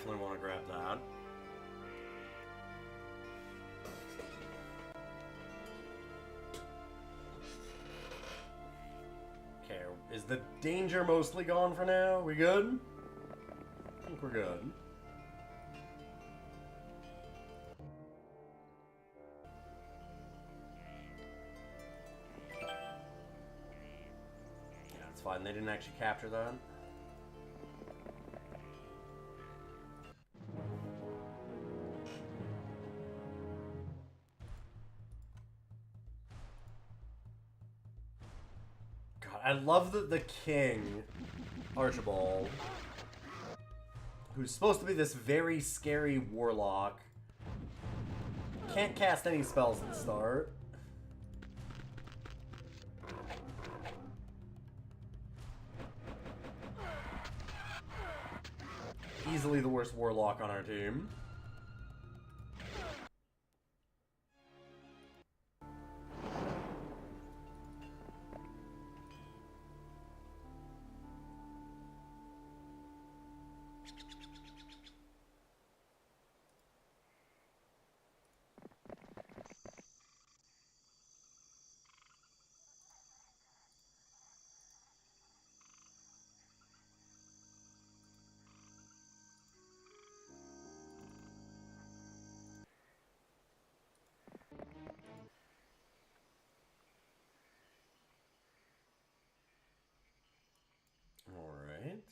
definitely want to grab that. Okay, is the danger mostly gone for now? We good? I think we're good. Yeah, it's fine. They didn't actually capture that. I love that the king, Archibald, who's supposed to be this very scary warlock, can't cast any spells at the start. Easily the worst warlock on our team. Alright.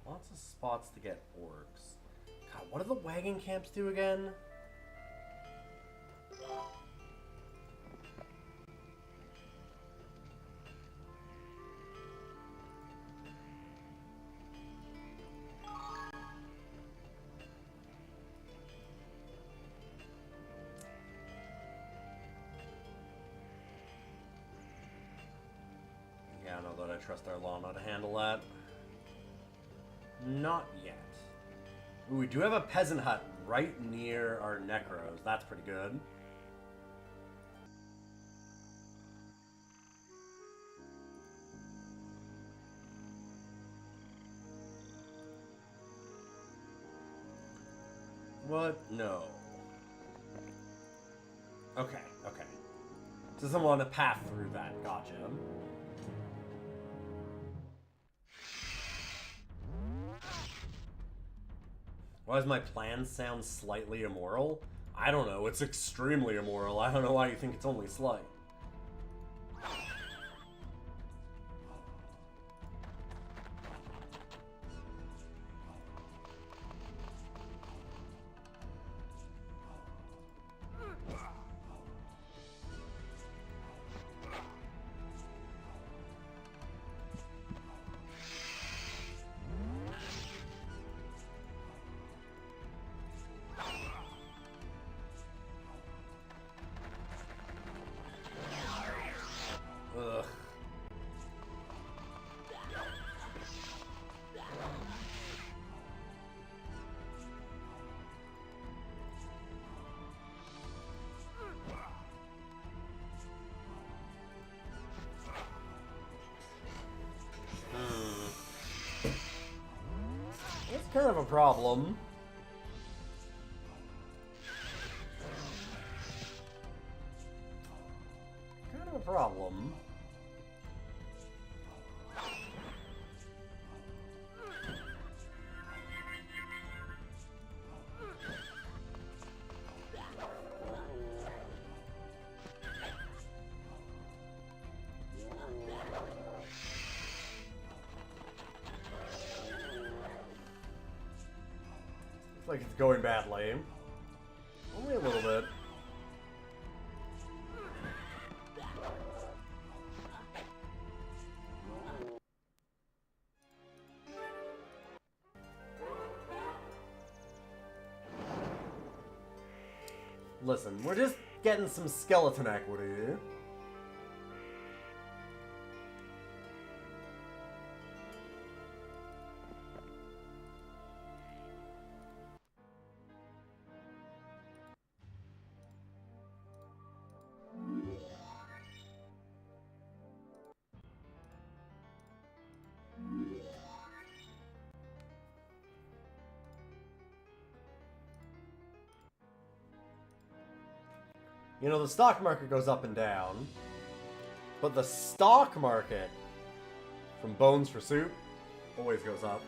Lots of spots to get orcs. God, what do the wagon camps do again? Yeah, I know that I trust our llama to handle that. Not yet. Ooh, we do have a peasant hut right near our necros. That's pretty good. What? No. Okay, okay. Doesn't want to path through that. Gotcha. Why does my plan sound slightly immoral? I don't know. It's extremely immoral. I don't know why you think it's only slight. Ugh. It's kind of a problem. Kind of a problem. Like it's going badly. Only a little bit. Listen, we're just getting some skeleton equity. You know, the stock market goes up and down, but the stock market from Bones for Soup always goes up.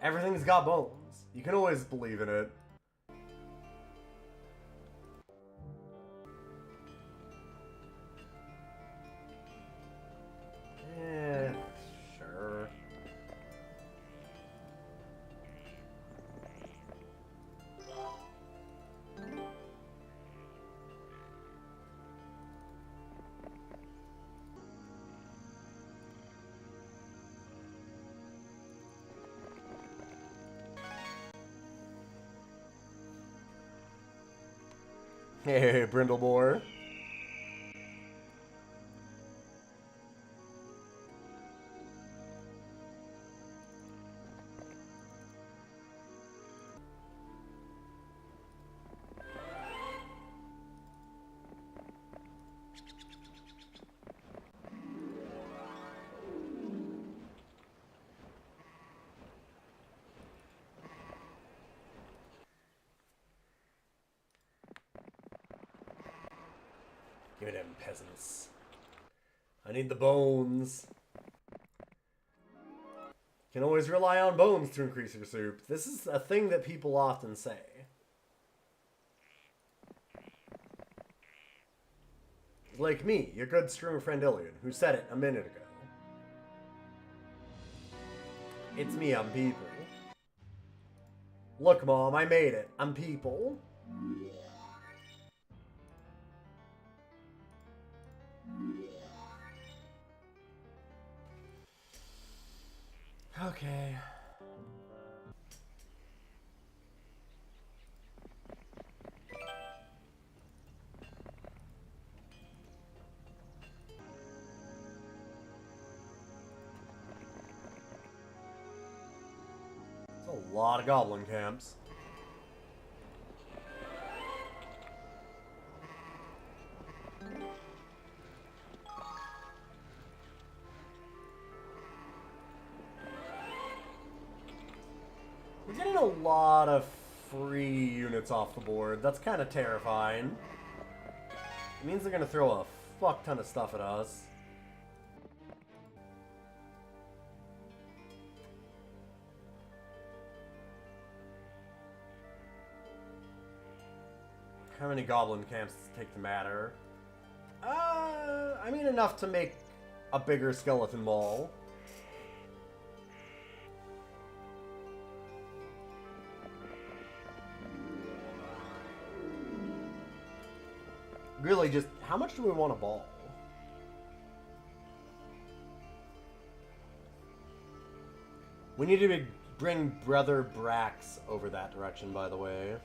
Everything's got bones. You can always believe in it. Sure. Hey, Brindlebore. Give me them peasants. I need the bones. Can always rely on bones to increase your soup. This is a thing that people often say. Like me, your good streamer friend Ilian, who said it a minute ago. It's me, I'm people. Look, Mom, I made it. I'm people. Okay. It's a lot of goblin camps. We're getting a lot of free units off the board. That's kind of terrifying. It means they're going to throw a fuck ton of stuff at us. How many goblin camps does it take to matter? I mean enough to make a bigger skeleton mall. Really, just how much do we want to ball? We need to bring Brother Brax over that direction, by the way.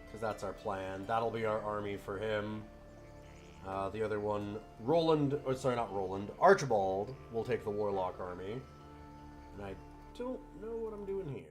Because that's our plan. That'll be our army for him. The other one, Roland, or sorry, not Roland, Archibald will take the Warlock army. And I don't know what I'm doing here.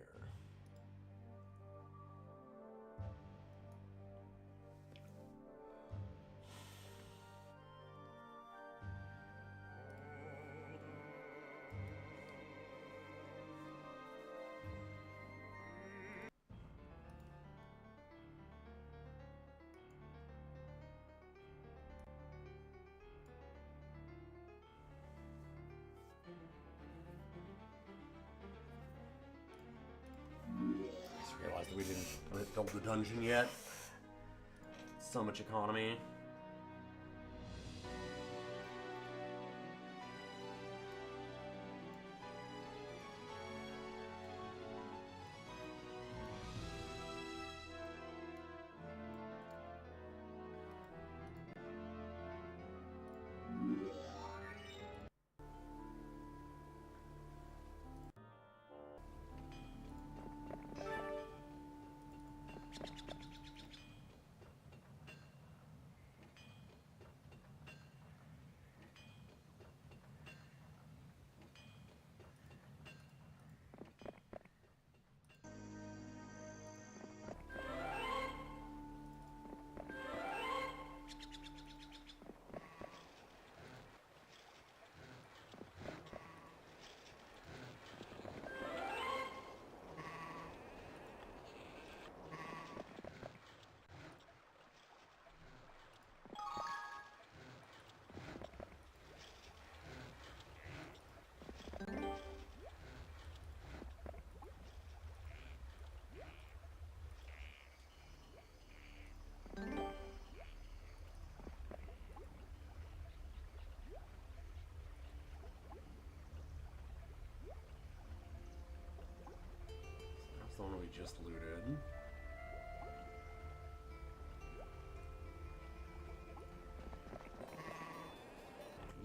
We didn't build the dungeon yet. So much economy.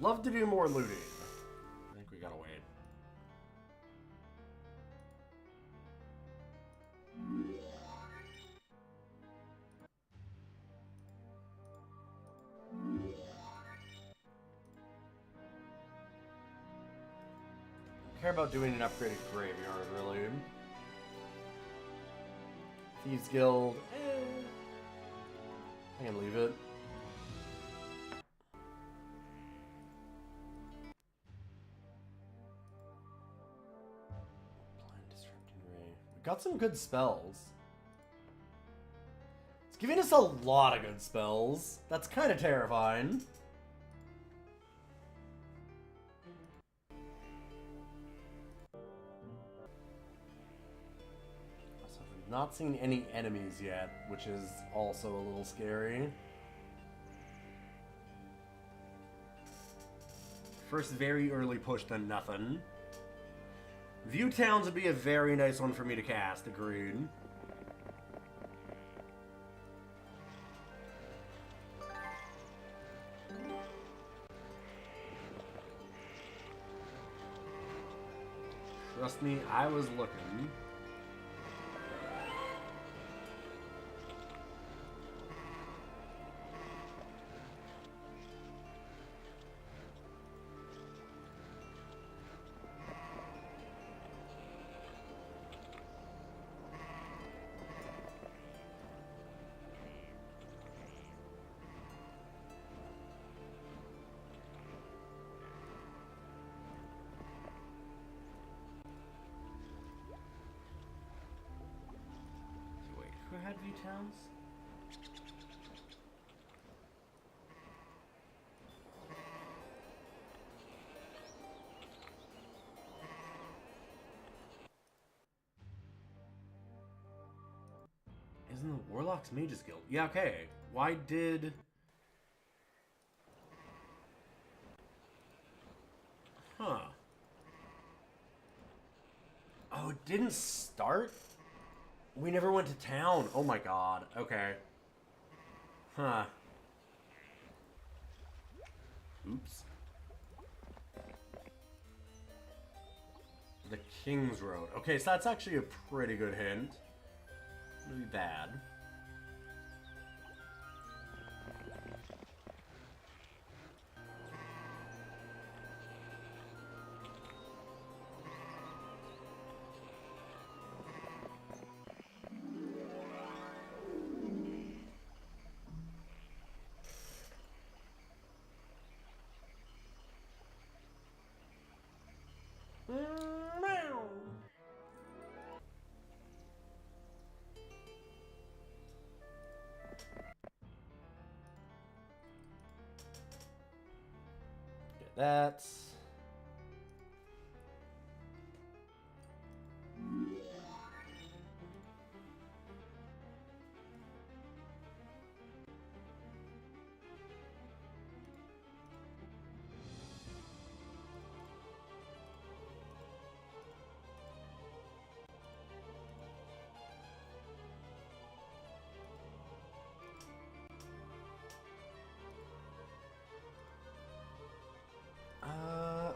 Love to do more looting. I think we gotta wait. Don't care about doing an upgraded graveyard, really. Thieves Guild, I can leave it. Blind Disrupting Ray. We got some good spells. It's giving us a lot of good spells. That's kind of terrifying. Not seen any enemies yet, which is also a little scary. First very early push to nothing. View Towns would be a very nice one for me to cast, agreed. Trust me, I was looking. Who had View Towns? Isn't the Warlocks Mages Guild? Yeah, okay. Why did... Huh. Oh, it didn't start? We never went to town. Oh my god. Okay. Huh. Oops. The King's Road. Okay, so that's actually a pretty good hint. Really bad. Get that.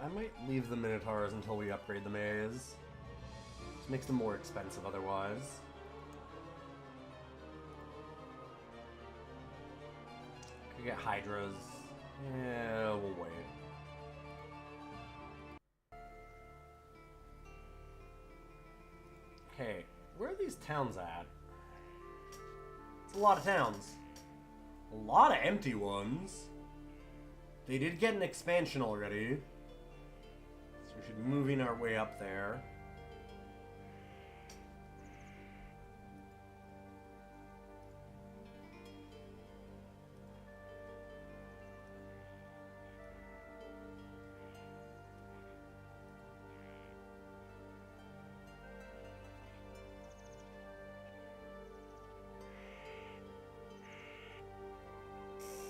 I might leave the Minotaurs until we upgrade the maze. Just makes them more expensive otherwise. Could get Hydras. Yeah, we'll wait. Okay, where are these towns at? It's a lot of towns. A lot of empty ones. They did get an expansion already. So we should be moving our way up there.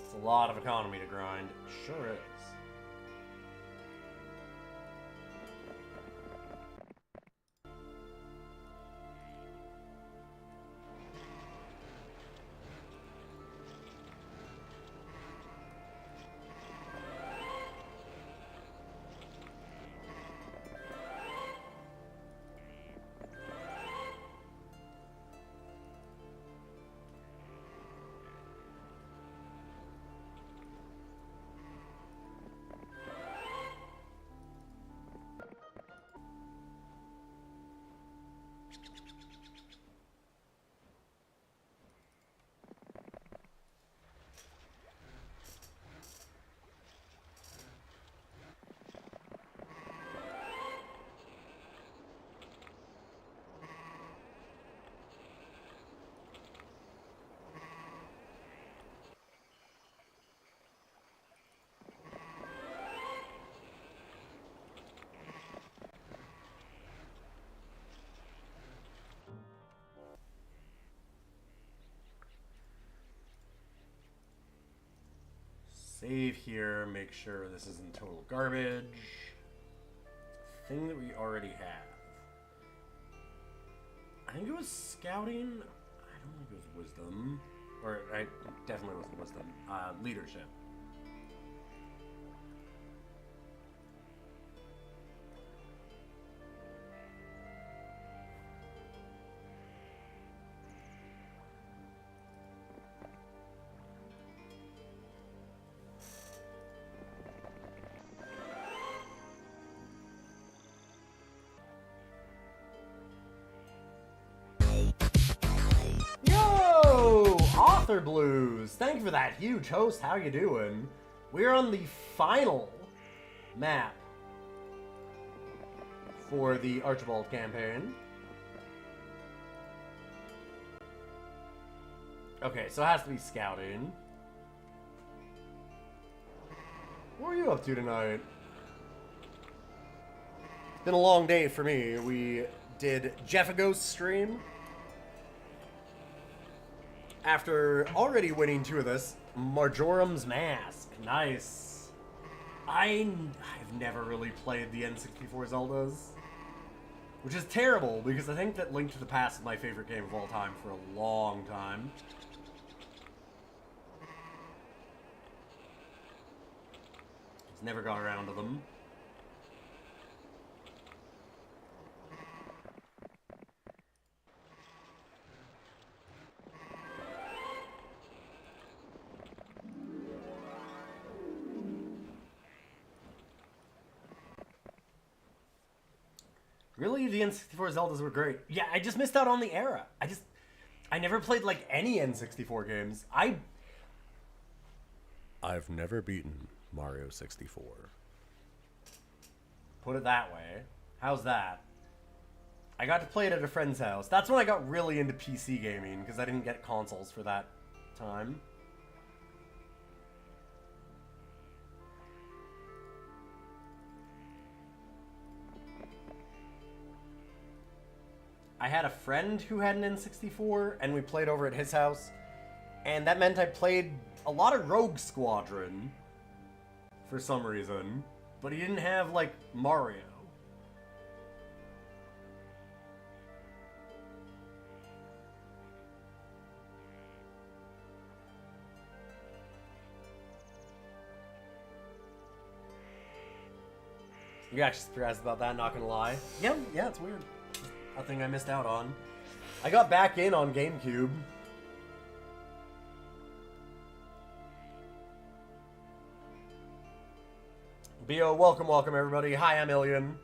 It's a lot of economy to grind. Sure is. Save here, make sure this isn't total garbage. Thing that we already have. I think it was scouting. I don't think it was wisdom. Or, I definitely wasn't wisdom. Leadership. Yo! Author Blues! Thank you for that huge host. How you doing? We're on the final map for the Archibald campaign. Okay, so it has to be scouting. What are you up to tonight? It's been a long day for me. We did Jeffagos stream. After already winning 2 of this, Majorum's Mask. Nice. I've never really played the N64 Zeldas. Which is terrible, because I think that Link to the Past is my favorite game of all time for a long time. Just never got around to them. Really, the N64 Zeldas were great. Yeah, I just missed out on the era. I never played, like, any N64 games. I've never beaten Mario 64. Put it that way. How's that? I got to play it at a friend's house. That's when I got really into PC gaming, because I didn't get consoles for that time. I had a friend who had an N64, and we played over at his house, and that meant I played a lot of Rogue Squadron for some reason, but he didn't have, like, Mario. You're actually surprised about that, not gonna lie. Yeah, it's weird. A thing I missed out on. I got back in on GameCube. Bio, welcome everybody. Hi, I'm Ilian.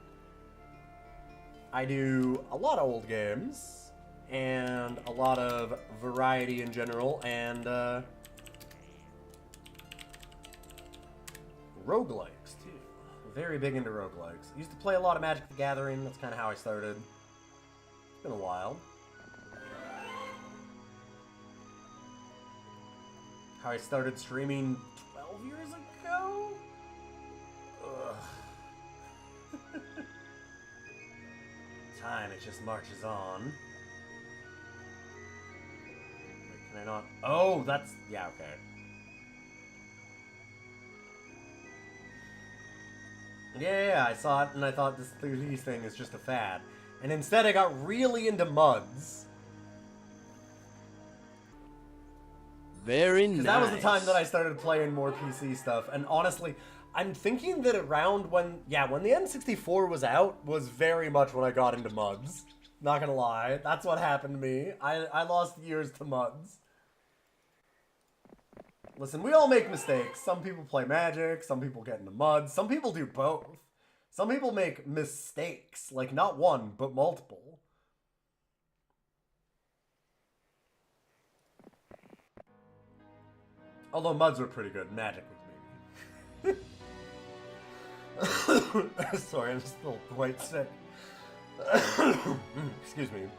I do a lot of old games, and a lot of variety in general, and roguelikes too. Very big into roguelikes. Used to play a lot of Magic the Gathering, that's kind of how I started. It's been a while. How I started streaming 12 years ago? Ugh. Time, it just marches on. Wait, can I not? Oh, that's... yeah, okay. Yeah, I saw it and I thought this 3D thing is just a fad. And instead I got really into MUDs. Very nice. Because that was the time that I started playing more PC stuff. And honestly, I'm thinking that around when the N64 was out was very much when I got into MUDs. Not gonna lie. That's what happened to me. I lost years to MUDs. Listen, we all make mistakes. Some people play Magic, some people get into MUDs, some people do both. Some people make mistakes, like not one, but multiple. Although MUDs were pretty good, Magic was maybe. Sorry, I'm still quite sick. Excuse me.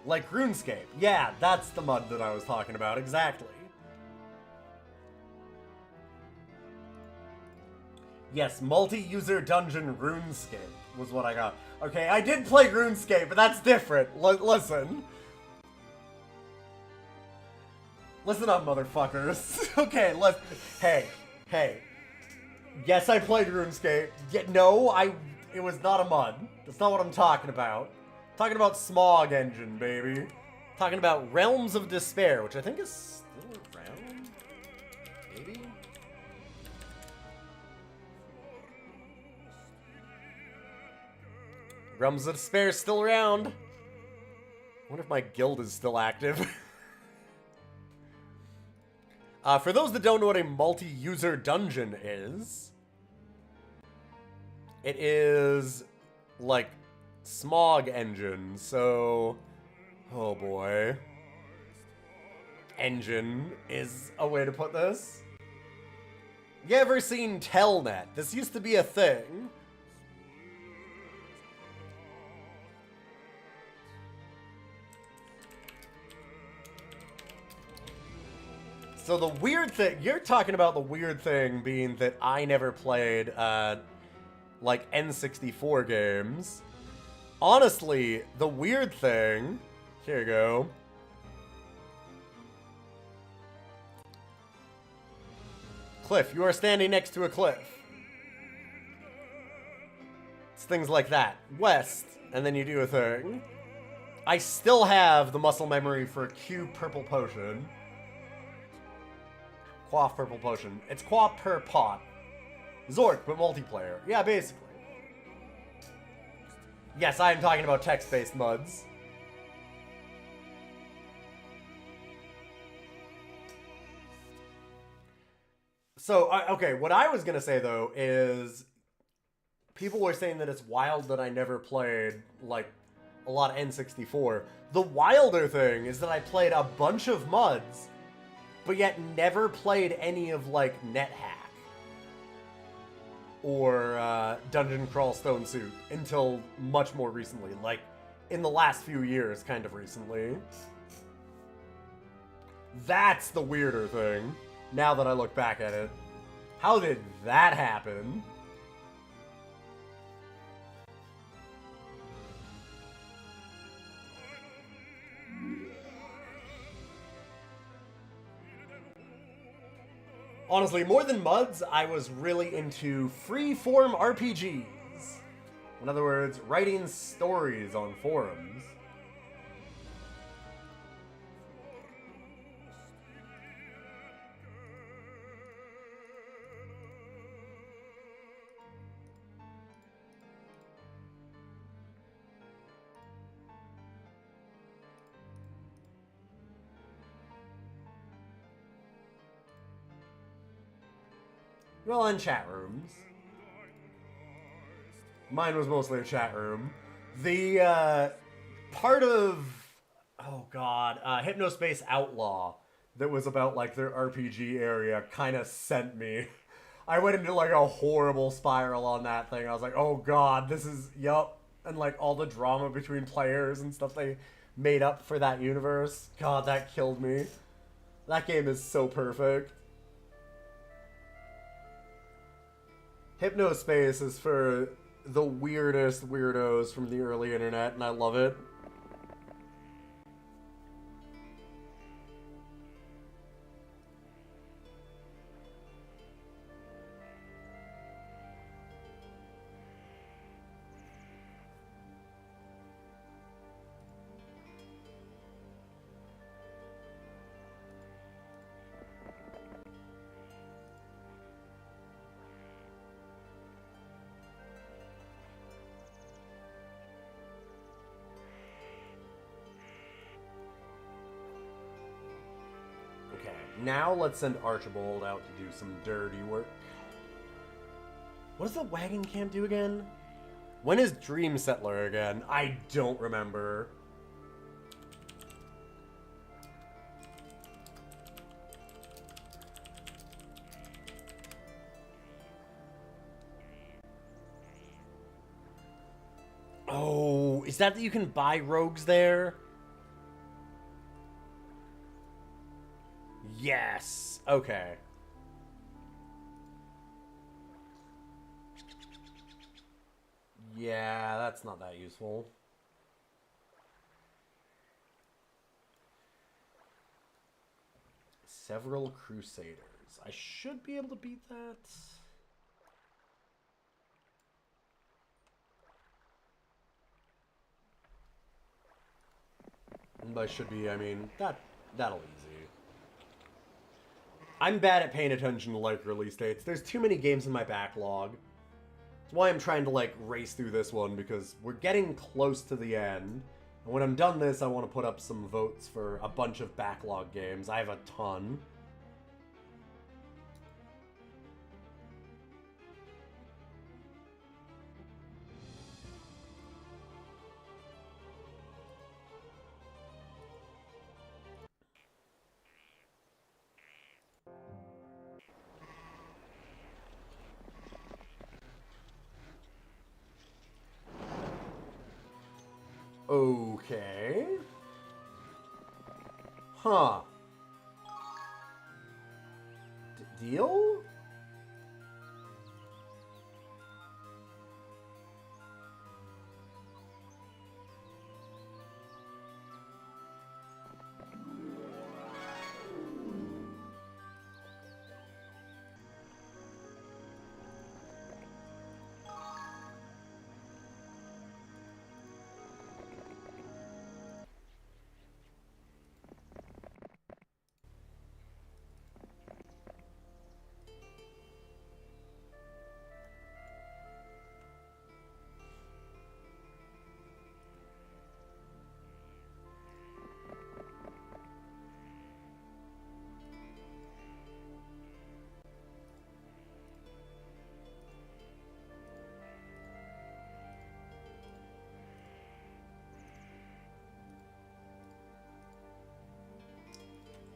Like RuneScape. Yeah, that's the MUD that I was talking about, exactly. Yes, multi-user dungeon RuneScape was what I got. Okay, I did play RuneScape, but that's different. Listen. Listen up, motherfuckers. Okay, hey, Hey. Yes, I played RuneScape. No, it was not a MUD. That's not what I'm talking about. I'm talking about Smog Engine, baby. I'm talking about Realms of Despair, which I think is still around? Maybe? Realms of Despair is still around. I wonder if my guild is still active. For those that don't know what a multi-user dungeon is, it is like Smog Engine, so... Oh boy. Engine is a way to put this. You ever seen Telnet? This used to be a thing. So the weird thing, you're talking about the weird thing being that I never played, like, N64 games. Honestly, the weird thing, here you go. Cliff, you are standing next to a cliff. It's things like that. West, and then you do a thing. I still have the muscle memory for Q Purple Potion. Quaff Purple Potion. It's quaff per pot. Zork, but multiplayer. Yeah, basically. Yes, I am talking about text-based MUDs. So, okay, what I was gonna say, though, is people were saying that it's wild that I never played, like, a lot of N64. The wilder thing is that I played a bunch of MUDs, but yet never played any of, like, NetHack or Dungeon Crawl Stone Soup until much more recently, like, in the last few years, kind of recently. That's the weirder thing, now that I look back at it. How did that happen? Honestly, more than MUDs, I was really into free-form RPGs. In other words, writing stories on forums. Well, in chat rooms. Mine was mostly a chat room. The part of, oh god, Hypnospace Outlaw that was about like their RPG area kind of sent me. I went into like a horrible spiral on that thing. I was like, oh god, this is, yup. And like all the drama between players and stuff they made up for that universe. God, that killed me. That game is so perfect. Hypnospace is for the weirdest weirdos from the early internet, and I love it. Now let's send Archibald out to do some dirty work. What does the wagon camp do again? When is Dream Settler again? I don't remember. Oh, is that you can buy rogues there? Yes. Okay. Yeah, that's not that useful. Several Crusaders. I should be able to beat that. And by should be, I mean, that'll easy. I'm bad at paying attention to, like, release dates. There's too many games in my backlog. That's why I'm trying to, like, race through this one, because we're getting close to the end. And when I'm done this, I want to put up some votes for a bunch of backlog games. I have a ton. Okay. Huh. Deal?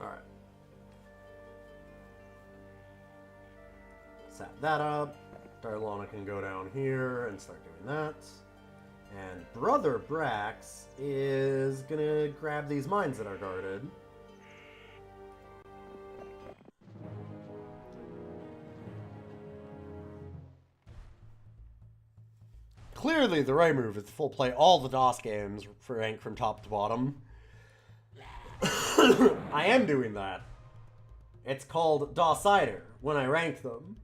Alright. Set that up. Darlana can go down here and start doing that. And Brother Brax is gonna grab these mines that are guarded. Clearly the right move is to full play all the DOS games for rank from top to bottom. I am doing that. It's called DOSider when I rank them.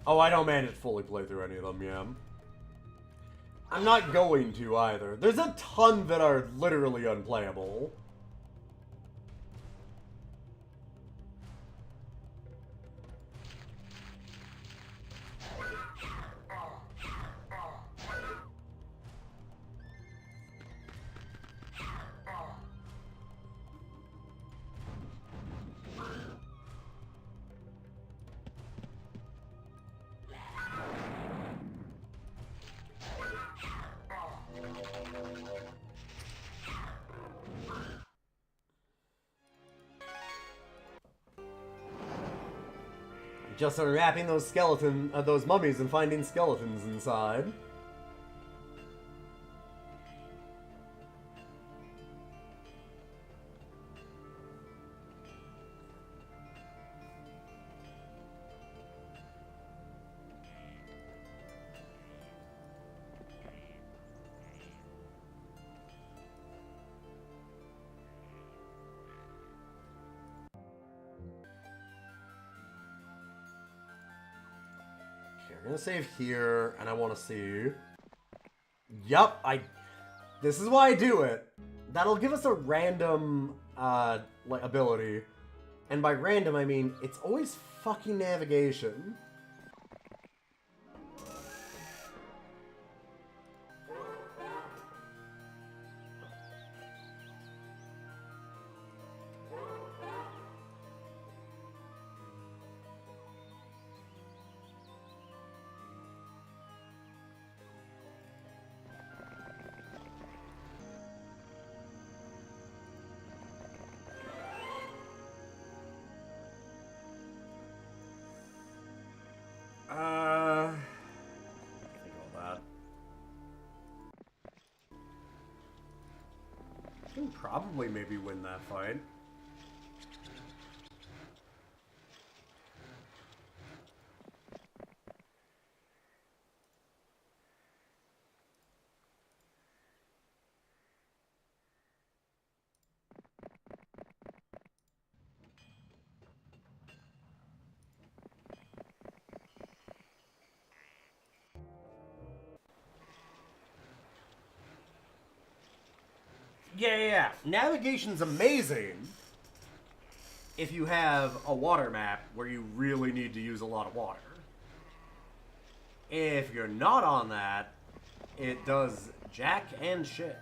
Oh, I don't manage to fully play through any of them, yeah. I'm not going to either. There's a ton that are literally unplayable. Just unwrapping those those mummies and finding skeletons inside. We're gonna save here, and I want to see. Yup, this is why I do it. That'll give us a random, like, ability. And by random, I mean, it's always fucking navigation. Can probably maybe win that fight. Yeah. Navigation's amazing if you have a water map where you really need to use a lot of water. If you're not on that, it does jack and shit.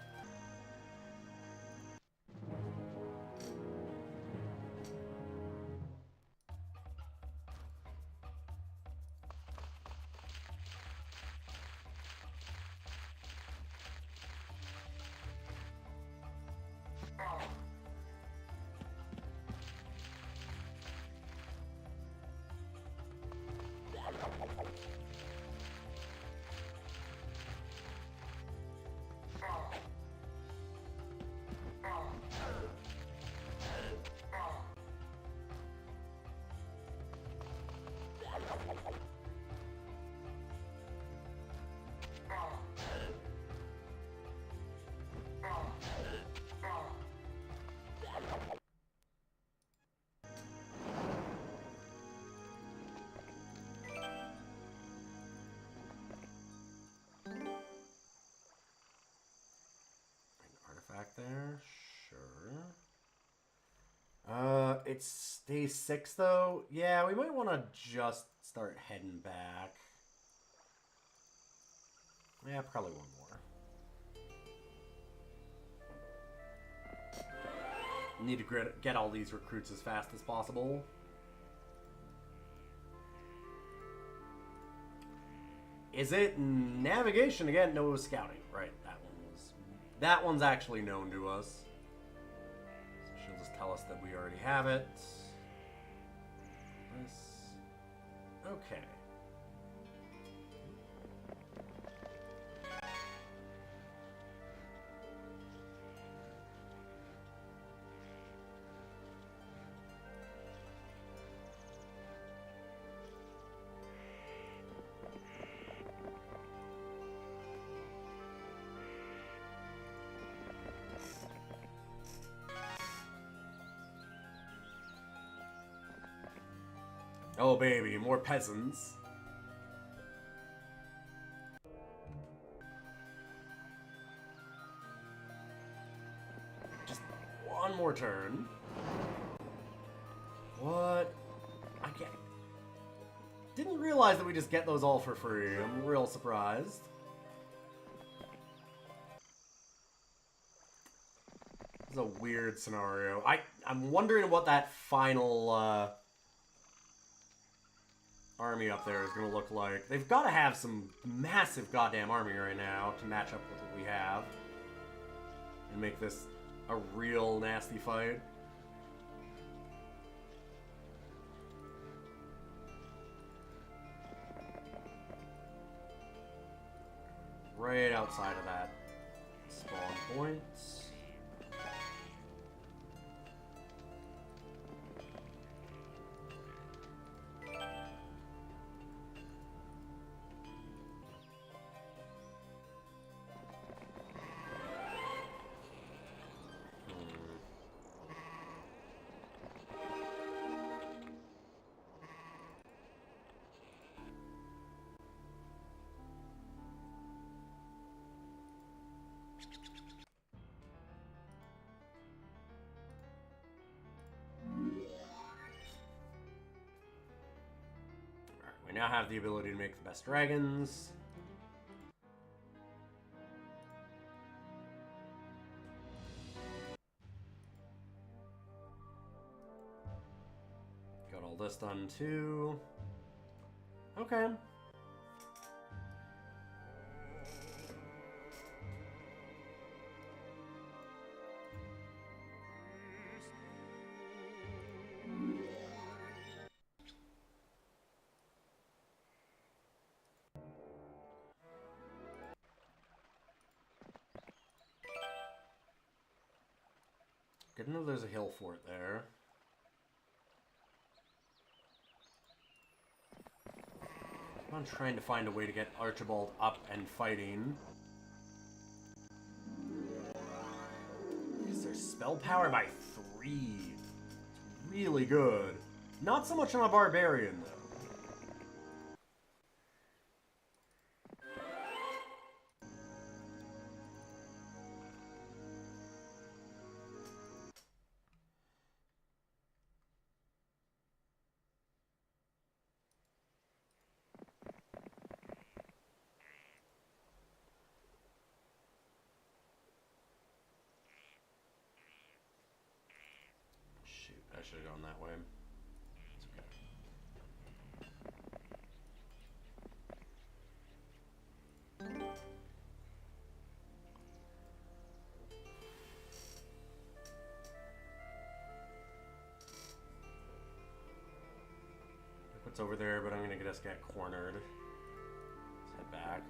Back there, sure. It's day 6 though. Yeah, we might want to just start heading back. Yeah, probably one more. Need to get all these recruits as fast as possible. Is it navigation again? No, it was scouting. Right, that one's actually known to us. So she'll just tell us that we already have it. This. Okay. Oh baby, more peasants. Just one more turn. What? I can't. Didn't realize that we just get those all for free. I'm real surprised. This is a weird scenario. I'm wondering what that final army up there is going to look like. They've got to have some massive goddamn army right now to match up with what we have. And make this a real nasty fight. Right outside of that spawn point. We now have the ability to make the best dragons. Got all this done too. Okay. Good to know there's a hill fort there. I'm trying to find a way to get Archibald up and fighting. Is there spell power by 3? It's really good. Not so much on a barbarian, though. Shoot, I should have gone that way. It's okay. What's over there, but I'm gonna just get cornered. Let's head back.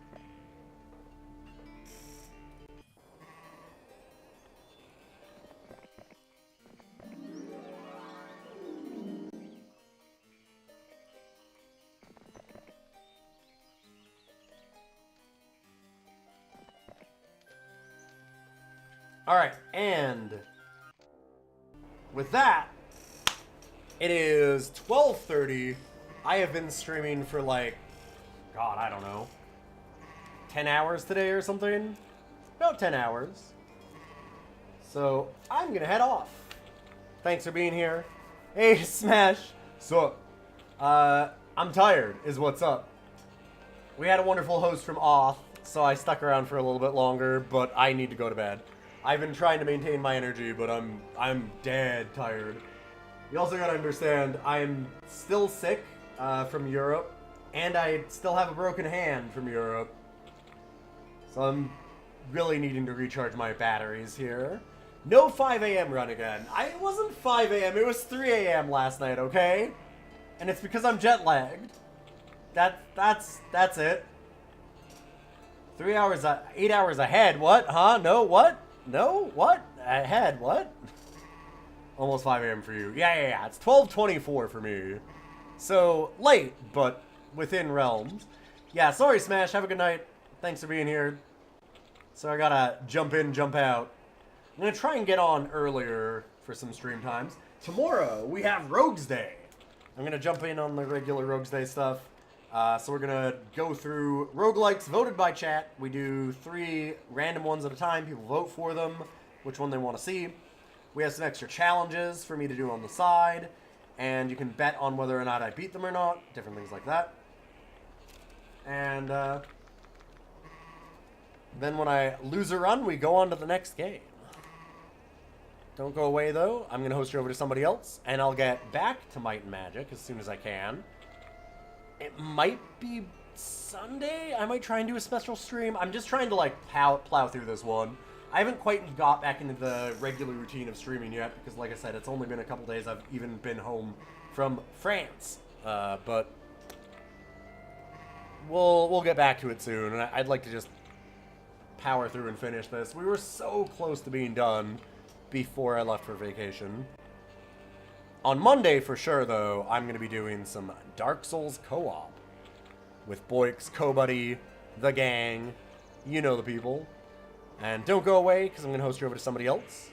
Alright, and with that, it is 12:30. I have been streaming for like, God, I don't know, 10 hours today or something? About 10 hours. So, I'm gonna head off. Thanks for being here. Hey, Smash. So, I'm tired, is what's up. We had a wonderful host from Oth, so I stuck around for a little bit longer, but I need to go to bed. I've been trying to maintain my energy, but I'm dead tired. You also gotta understand, I'm still sick from Europe, and I still have a broken hand from Europe. So I'm really needing to recharge my batteries here. No 5 a.m. run again. It wasn't 5 a.m., it was 3 a.m. last night, okay? And it's because I'm jet lagged. That's it. 3 hours, 8 hours ahead, what? Huh? No, what? No? What? Ahead, what? Almost 5 a.m. for you. Yeah. It's 12:24 for me. So, late, but within realms. Yeah, sorry, Smash. Have a good night. Thanks for being here. So I gotta jump in, jump out. I'm gonna try and get on earlier for some stream times. Tomorrow, we have Rogues Day. I'm gonna jump in on the regular Rogues Day stuff. So we're gonna go through roguelikes voted by chat. We do 3 random ones at a time. People vote for them, which one they want to see. We have some extra challenges for me to do on the side, and you can bet on whether or not I beat them or not. Different things like that. And then when I lose a run, we go on to the next game. Don't go away though. I'm gonna host you over to somebody else, and I'll get back to Might and Magic as soon as I can. It might be Sunday. I might try and do a special stream. I'm just trying to like plow through this one. I haven't quite got back into the regular routine of streaming yet because, like I said, it's only been a couple days I've even been home from France. But we'll get back to it soon, and I'd like to just power through and finish this. We were so close to being done before I left for vacation. On Monday, for sure, though, I'm going to be doing some Dark Souls co-op with Boix, Co-Buddy, the gang, you know the people. And don't go away, because I'm going to host you over to somebody else.